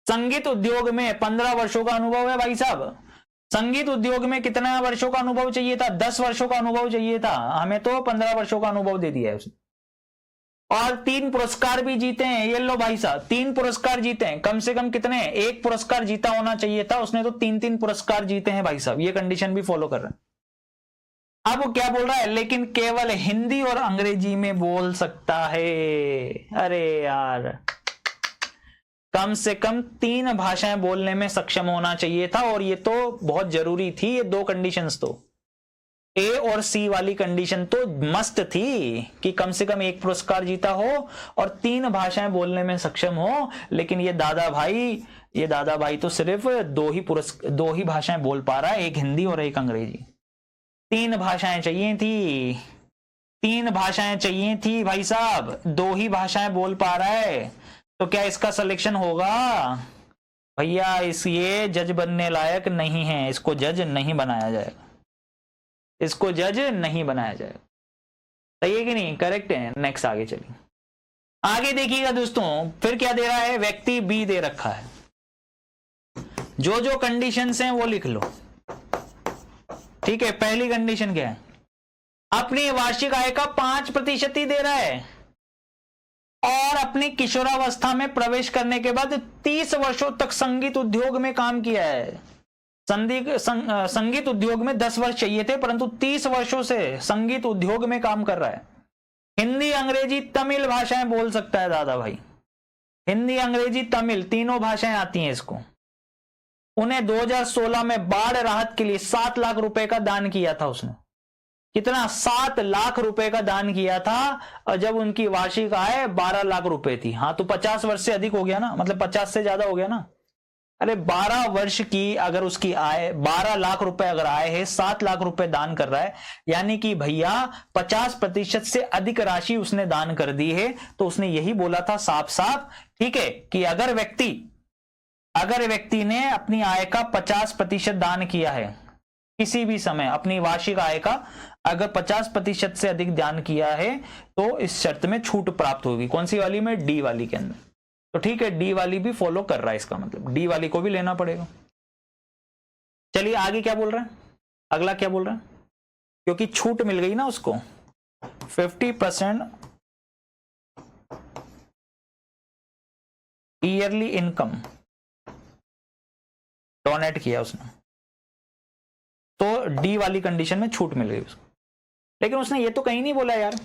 संगीत उद्योग में 15 वर्षों का अनुभव है भाई साहब। संगीत उद्योग में कितना वर्षों का अनुभव चाहिए था? 10 वर्षों का अनुभव चाहिए था, हमें तो 15 वर्षों का अनुभव दे दिया है उसने। और 3 पुरस्कार भी जीते हैं, ये लो भाई साहब 3 पुरस्कार जीते हैं, कम से कम कितने? 1 पुरस्कार जीता होना चाहिए था, उसने तो 3-3 पुरस्कार जीते हैं भाई साहब, ये कंडीशन भी फॉलो कर रहे हैं। अब वो क्या बोल रहा है? लेकिन केवल हिंदी और अंग्रेजी में बोल सकता है। अरे यार, कम से कम 3 भाषाएं बोलने में सक्षम होना चाहिए था, और ये तो बहुत जरूरी थी। ये 2 कंडीशंस तो, ए और सी वाली कंडीशन तो मस्त थी कि कम से कम 1 पुरस्कार जीता हो और 3 भाषाएं बोलने में सक्षम हो। लेकिन ये दादा भाई तो सिर्फ 2 ही भाषाएं बोल पा रहा है, एक हिंदी और एक अंग्रेजी। 3 भाषाएं चाहिए थी, 3 भाषाएं चाहिए थी भाई साहब, 2 ही भाषाएं बोल पा रहा है, तो क्या इसका सिलेक्शन होगा? भैया ये जज बनने लायक नहीं है, इसको जज नहीं बनाया जाएगा, इसको जज नहीं बनाया जाएगा। सही है कि नहीं? करेक्ट है। नेक्स्ट आगे चलिए, आगे देखिएगा दोस्तों, फिर क्या दे रहा है? व्यक्ति बी दे रखा है, जो जो कंडीशंस हैं वो लिख लो। ठीक है, पहली कंडीशन क्या है? अपनी वार्षिक आय का 5% ही दे रहा है, और अपनी किशोरावस्था में प्रवेश करने के बाद 30 वर्षों तक संगीत उद्योग में काम किया है। संगीत उद्योग में 10 वर्ष चाहिए थे, परंतु 30 वर्षों से संगीत उद्योग में काम कर रहा है। हिंदी, अंग्रेजी, तमिल भाषाएं बोल सकता है दादा भाई, हिंदी, अंग्रेजी, तमिल तीनों भाषाएं आती हैं इसको। उन्हें 2016 में बाढ़ राहत के लिए 7 लाख रुपए का दान किया था उसने। कितना? 7 लाख रुपए का दान किया था, और जब उनकी वार्षिक आय 12 लाख रुपए थी। हाँ, तो 50 वर्ष से अधिक हो गया ना, मतलब 50 से ज्यादा हो गया ना। अरे 12 वर्ष की अगर उसकी आय 12 लाख रुपए अगर आय है, 7 लाख रुपए दान कर रहा है, यानी कि भैया 50% से अधिक राशि उसने दान कर दी है। तो उसने यही बोला था साफ साफ, ठीक है, कि अगर व्यक्ति ने अपनी आय का 50% दान किया है किसी भी समय, अपनी वार्षिक आय का अगर 50% से अधिक दान किया है, तो इस शर्त में छूट प्राप्त होगी। कौन सी वाली में? डी वाली के अंदर। तो ठीक है, डी वाली भी फॉलो कर रहा है, इसका मतलब डी वाली को भी लेना पड़ेगा। चलिए आगे क्या बोल रहा है, अगला क्या बोल रहा है? क्योंकि छूट मिल गई ना उसको, 50% ईयरली इनकम डोनेट किया उसने, तो डी वाली कंडीशन में छूट मिल गई उसको। लेकिन उसने ये तो कहीं नहीं बोला यार,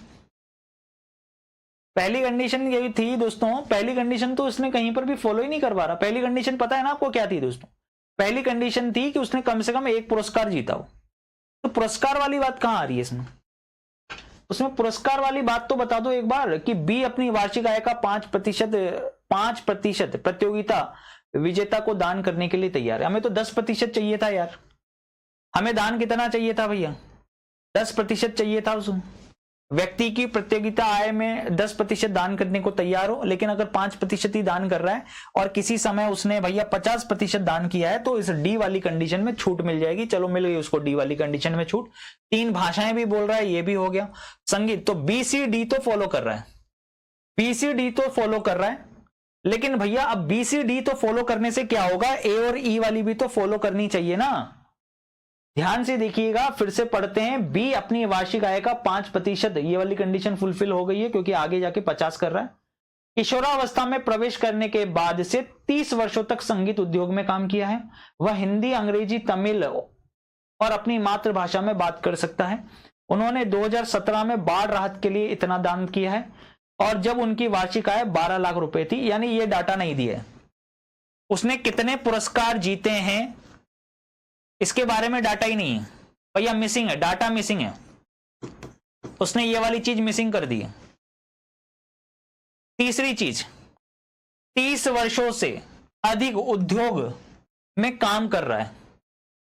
पहली कंडीशन यही थी दोस्तों, पहली कंडीशन तो उसने कहीं पर भी फॉलो ही नहीं कर पा रहा। पहली कंडीशन पता है ना आपको क्या थी दोस्तों? पहली कंडीशन थी कि उसने कम से कम 1 पुरस्कार जीता हो। तो पुरस्कार वाली बात कहां आ रही है इसमें? उसमें पुरस्कार वाली बात तो बता दो एक बार, कि बी अपनी वार्षिक आय का 5% प्रतियोगिता विजेता को दान करने के लिए तैयार है। हमें तो 10% चाहिए था यार, हमें दान कितना चाहिए था भैया? 10% चाहिए था। उस व्यक्ति की प्रतियोगिता आय में 10% दान करने को तैयार हो, लेकिन अगर 5% ही दान कर रहा है और किसी समय उसने भैया 50% दान किया है, तो इस डी वाली कंडीशन में छूट मिल जाएगी। चलो मिल गई उसको डी वाली कंडीशन में छूट। 3 भाषाएं भी बोल रहा है, ये भी हो गया। संगीत तो BCD तो फॉलो कर रहा है, BCD तो फॉलो कर रहा है, लेकिन भैया अब BCD तो फॉलो करने से क्या होगा? ए और ई वाली भी तो फॉलो करनी चाहिए ना। ध्यान से देखिएगा, फिर से पढ़ते हैं। बी अपनी वार्षिक आय का 5%, ये वाली कंडीशन फुलफिल हो गई है, क्योंकि आगे जाके 50 कर रहा है। किशोरावस्था में प्रवेश करने के बाद से 30 वर्षों तक संगीत उद्योग में काम किया है। वह हिंदी, अंग्रेजी, तमिल और अपनी मातृभाषा में बात कर सकता है। उन्होंने 2017 में बाढ़ राहत के लिए इतना दान किया है, और जब उनकी वार्षिक आय 12 लाख रुपए थी, यानी ये डाटा नहीं दिया है उसने कितने पुरस्कार जीते हैं, इसके बारे में डाटा ही नहीं है भैया, मिसिंग है, डाटा मिसिंग है। उसने ये वाली चीज मिसिंग कर दी है। तीसरी चीज, 30 वर्षों से अधिक उद्योग में काम कर रहा है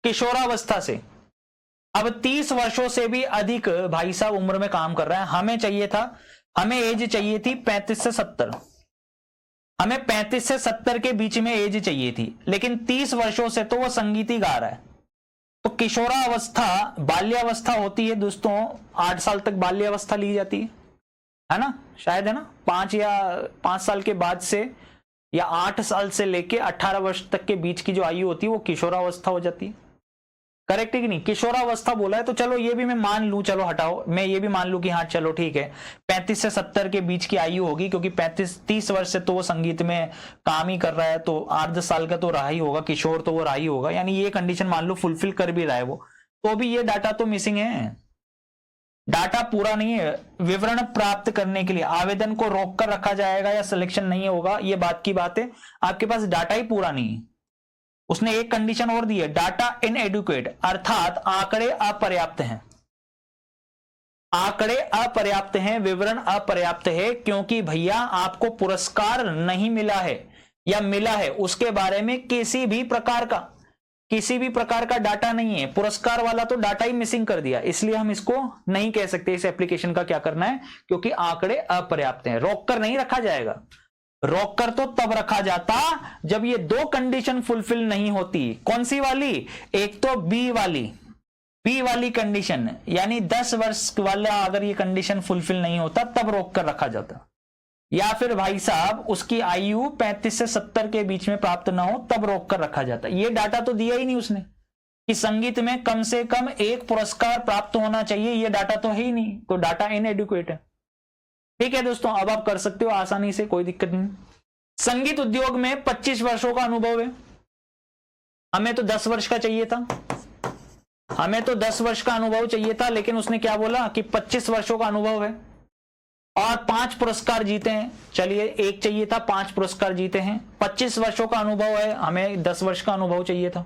किशोरावस्था से। अब 30 वर्षों से भी अधिक भाई साहब उम्र में काम कर रहा है। हमें एज चाहिए थी 35 से 70, हमें 35 से 70 के बीच में एज चाहिए थी, लेकिन 30 वर्षों से तो वह संगीत ही गा रहा है। तो किशोरावस्था बाल्यावस्था होती है दोस्तों, 8 साल तक बाल्यावस्था ली जाती है ना, शायद, है ना, 5 साल के बाद से, या 8 साल से लेके 18 वर्ष तक के बीच की जो आयु होती है वो किशोरावस्था हो जाती है। करेक्ट है कि नहीं? किशोरावस्था बोला है तो चलो ये भी मैं मान लूं, चलो हटाओ, मैं ये भी मान लूं कि हाँ चलो ठीक है 35 से 70 के बीच की आयु होगी, क्योंकि 30 वर्ष से तो वो संगीत में काम ही कर रहा है, तो 8-10 साल का तो रहा ही होगा, किशोर तो वो रहा ही होगा, यानी ये कंडीशन मान लो फुलफिल कर भी रहा है वो, तो भी ये डाटा तो मिसिंग है। डाटा पूरा नहीं है, विवरण प्राप्त करने के लिए आवेदन को रोक कर रखा जाएगा या सिलेक्शन नहीं होगा, ये बात की बात है, आपके पास डाटा ही पूरा नहीं है। उसने एक कंडीशन और दी है, डाटा इनएडुकेट, अर्थात आंकड़े अपर्याप्त हैं, आंकड़े अपर्याप्त हैं, विवरण अपर्याप्त है, क्योंकि भैया आपको पुरस्कार नहीं मिला है या मिला है उसके बारे में किसी भी प्रकार का डाटा नहीं है। पुरस्कार वाला तो डाटा ही मिसिंग कर दिया, इसलिए हम इसको नहीं कह सकते इस एप्लीकेशन का क्या करना है, क्योंकि आंकड़े अपर्याप्त हैं। रोक कर नहीं रखा जाएगा, रोक कर तो तब रखा जाता जब ये दो कंडीशन फुलफिल नहीं होती। कौन सी वाली? एक तो बी वाली कंडीशन, यानी 10 वर्ष वाला अगर ये कंडीशन फुलफिल नहीं होता तब रोक कर रखा जाता, या फिर भाई साहब उसकी आयु 35 से 70 के बीच में प्राप्त ना हो तब रोक कर रखा जाता। ये डाटा तो दिया ही नहीं उसने कि संगीत में कम से कम 1 पुरस्कार प्राप्त होना चाहिए, ये डाटा तो है ही नहीं, तो डाटा इनएडुकेट है। ठीक है दोस्तों, अब आप कर सकते हो आसानी से, कोई दिक्कत नहीं। संगीत उद्योग में 25 वर्षों का अनुभव है, हमें तो 10 वर्ष का चाहिए था, हमें तो 10 वर्ष का अनुभव चाहिए था, लेकिन उसने क्या बोला कि 25 वर्षों का अनुभव है और 5 पुरस्कार जीते हैं। चलिए, एक चाहिए था, 5 पुरस्कार जीते हैं, 25 वर्षों का अनुभव है, हमें 10 वर्ष का अनुभव चाहिए था।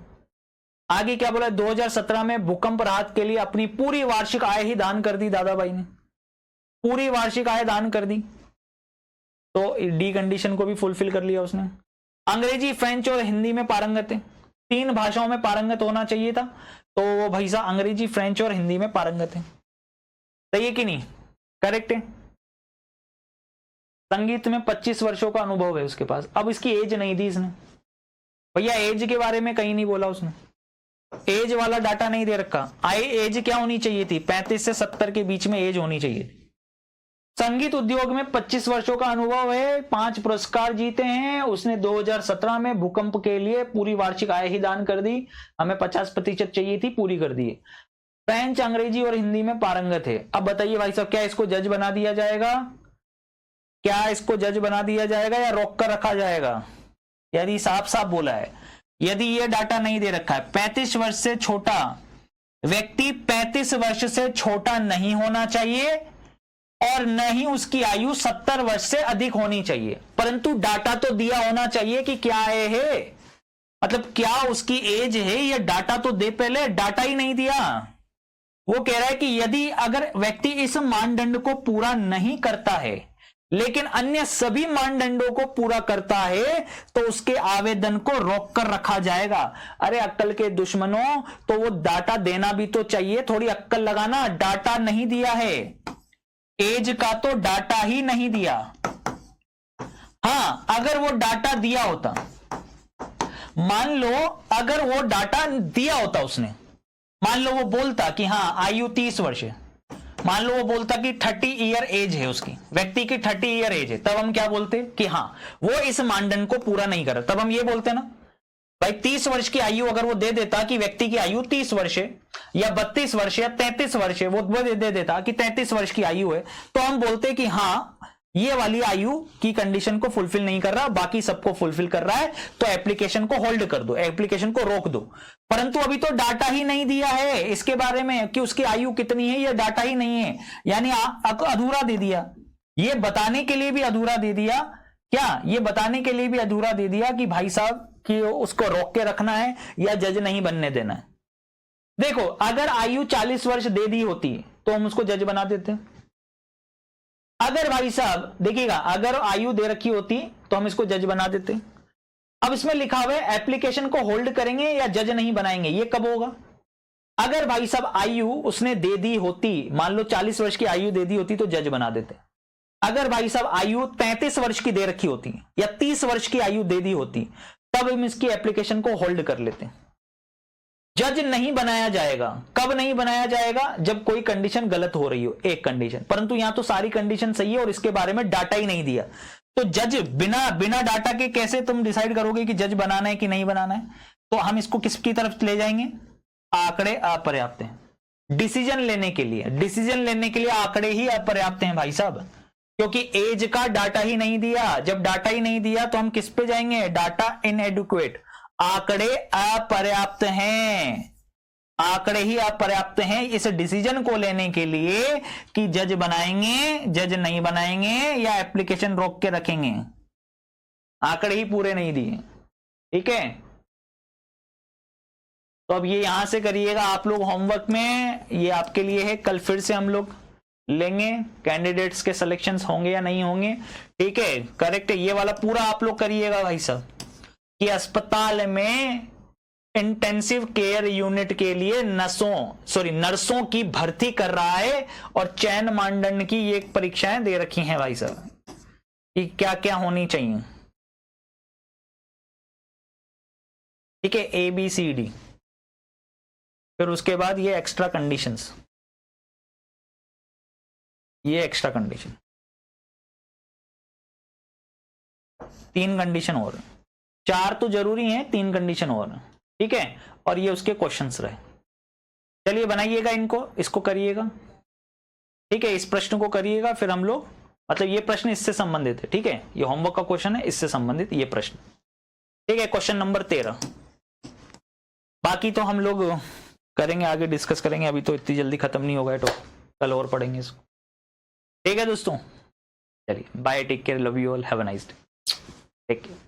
आगे क्या बोला? 2017 में भूकंप राहत के लिए अपनी पूरी वार्षिक आय ही दान कर दी दादाबाई ने, पूरी वार्षिक आय दान कर दी, तो डी कंडीशन को भी फुलफिल कर लिया उसने। अंग्रेजी, फ्रेंच और हिंदी में पारंगत है, 3 भाषाओं में पारंगत होना चाहिए था, तो वो भाई साहब अंग्रेजी, फ्रेंच और हिंदी में पारंगत है। सही है कि नहीं? करेक्ट है। संगीत में 25 वर्षों का अनुभव है उसके पास। अब इसकी एज नहीं दी इसने, भैया एज के बारे में कहीं नहीं बोला उसने, एज वाला डाटा नहीं दे रखा। एज क्या होनी चाहिए थी? 35 से 70 के बीच में एज होनी चाहिए थी। संगीत उद्योग में 25 वर्षों का अनुभव है, 5 पुरस्कार जीते हैं, उसने 2017 में भूकंप के लिए पूरी वार्षिक आय ही दान कर दी, हमें 50% चाहिए थी, पूरी कर दी। फ्रेंच, अंग्रेजी और हिंदी में पारंगत है। अब बताइए भाई साहब, क्या इसको जज बना दिया जाएगा? क्या इसको जज बना दिया जाएगा या रोक कर रखा जाएगा? यदि साफ साफ बोला है, यदि ये डाटा नहीं दे रखा है, 35 वर्ष से छोटा व्यक्ति 35 वर्ष से छोटा नहीं होना चाहिए और न ही उसकी आयु 70 वर्ष से अधिक होनी चाहिए, परंतु डाटा तो दिया होना चाहिए कि क्या है, मतलब क्या उसकी एज है, यह डाटा तो दे। पहले डाटा ही नहीं दिया। वो कह रहा है कि यदि अगर व्यक्ति इस मानदंड को पूरा नहीं करता है लेकिन अन्य सभी मानदंडों को पूरा करता है तो उसके आवेदन को रोक कर रखा जाएगा। अरे अक्कल के दुश्मनों, तो वो डाटा देना भी तो चाहिए, थोड़ी अक्कल लगाना। डाटा नहीं दिया है, एज का तो डाटा ही नहीं दिया। हां, अगर वो डाटा दिया होता, मान लो अगर वो डाटा दिया होता उसने, मान लो वो बोलता कि हां आयु 30 वर्ष है, मान लो वो बोलता कि 30 ईयर एज है उसकी, व्यक्ति की 30 ईयर एज है, तब हम क्या बोलते कि हां वो इस मानदंड को पूरा नहीं कर रहा, तब हम ये बोलते ना भाई 30 वर्ष की आयु अगर वो दे देता कि व्यक्ति की आयु 30 वर्ष है या 32 वर्ष या 33 वर्ष है, वो दे देता कि 33 वर्ष की आयु है, तो हम बोलते कि हां ये वाली आयु की कंडीशन को फुलफिल नहीं कर रहा, बाकी सबको फुलफिल कर रहा है, तो एप्लीकेशन को होल्ड कर दो, एप्लीकेशन को रोक दो। परंतु अभी तो डाटा ही नहीं दिया है इसके बारे में कि उसकी आयु कितनी है, ये डाटा ही नहीं है, यानी अधूरा दे दिया। ये बताने के लिए भी अधूरा दे दिया, क्या ये बताने के लिए भी अधूरा दे दिया कि भाई साहब कि उसको रोक के रखना है या जज नहीं बनने देना है। देखो, अगर आयु 40 वर्ष दे दी होती तो हम उसको जज बना देते। अगर भाई साहब देखिएगा, अगर आयु दे रखी होती तो हम इसको जज बना देते। अब इसमें लिखा हुआ है एप्लीकेशन को होल्ड करेंगे या जज नहीं बनाएंगे, ये कब होगा? अगर भाई साहब आयु उसने दे दी होती, मान लो 40 वर्ष की आयु दे दी होती तो जज बना देते। अगर भाई साहब आयु 33 वर्ष की दे रखी होती या 30 वर्ष की आयु दे दी होती तब हम इसकी एप्लीकेशन को होल्ड कर लेते। जज नहीं बनाया जाएगा। कब नहीं बनाया जाएगा? जब कोई कंडीशन गलत हो रही हो, एक कंडीशन, परंतु यहां तो सारी कंडीशन सही है और इसके बारे में डाटा ही नहीं दिया, तो जज बिना डाटा के कैसे तुम डिसाइड करोगे कि जज बनाना है कि नहीं बनाना है? तो हम इसको किसकी तरफ ले जाएंगे? आंकड़े अपर्याप्त हैं डिसीजन लेने के लिए आंकड़े ही अपर्याप्त हैं भाई साहब, क्योंकि एज का डाटा ही नहीं दिया। जब डाटा ही नहीं दिया तो हम किस पे जाएंगे? डाटा इनएडुक्वेट, आंकड़े अपर्याप्त हैं। आंकड़े ही आप पर्याप्त हैं इस डिसीजन को लेने के लिए कि जज बनाएंगे, जज नहीं बनाएंगे या एप्लीकेशन रोक के रखेंगे। आंकड़े ही पूरे नहीं दिए, ठीक है। तो अब ये यहां से करिएगा आप लोग होमवर्क में, ये आपके लिए है। कल फिर से हम लोग लेंगे, कैंडिडेट्स के सिलेक्शंस होंगे या नहीं होंगे, ठीक है। करेक्ट है, ये वाला पूरा आप लोग करिएगा भाई साहब कि अस्पताल में इंटेंसिव केयर यूनिट के लिए नर्सों की भर्ती कर रहा है और चयन मानदंड की ये परीक्षाएं दे रखी हैं भाई साहब कि क्या क्या होनी चाहिए, ठीक है। ABCD, फिर उसके बाद ये एक्स्ट्रा कंडीशंस, ये एक्स्ट्रा कंडीशन, 3 कंडीशन और, 4 तो जरूरी है, 3 कंडीशन और, ठीक है। और ये उसके क्वेश्चंस रहे। चलिए बनाइएगा इनको, इसको करिएगा, ठीक है। इस प्रश्न को करिएगा, फिर हम लोग मतलब ये प्रश्न इससे संबंधित है, ठीक है। ये होमवर्क का क्वेश्चन है, इससे संबंधित ये प्रश्न, ठीक है। Question number 13। बाकी तो हम लोग करेंगे, आगे डिस्कस करेंगे, अभी तो इतनी जल्दी खत्म नहीं होगा, तो कल और पढ़ेंगे इसको, ठीक है दोस्तों। चलिए bye, take care, love you all, have a nice day, take care.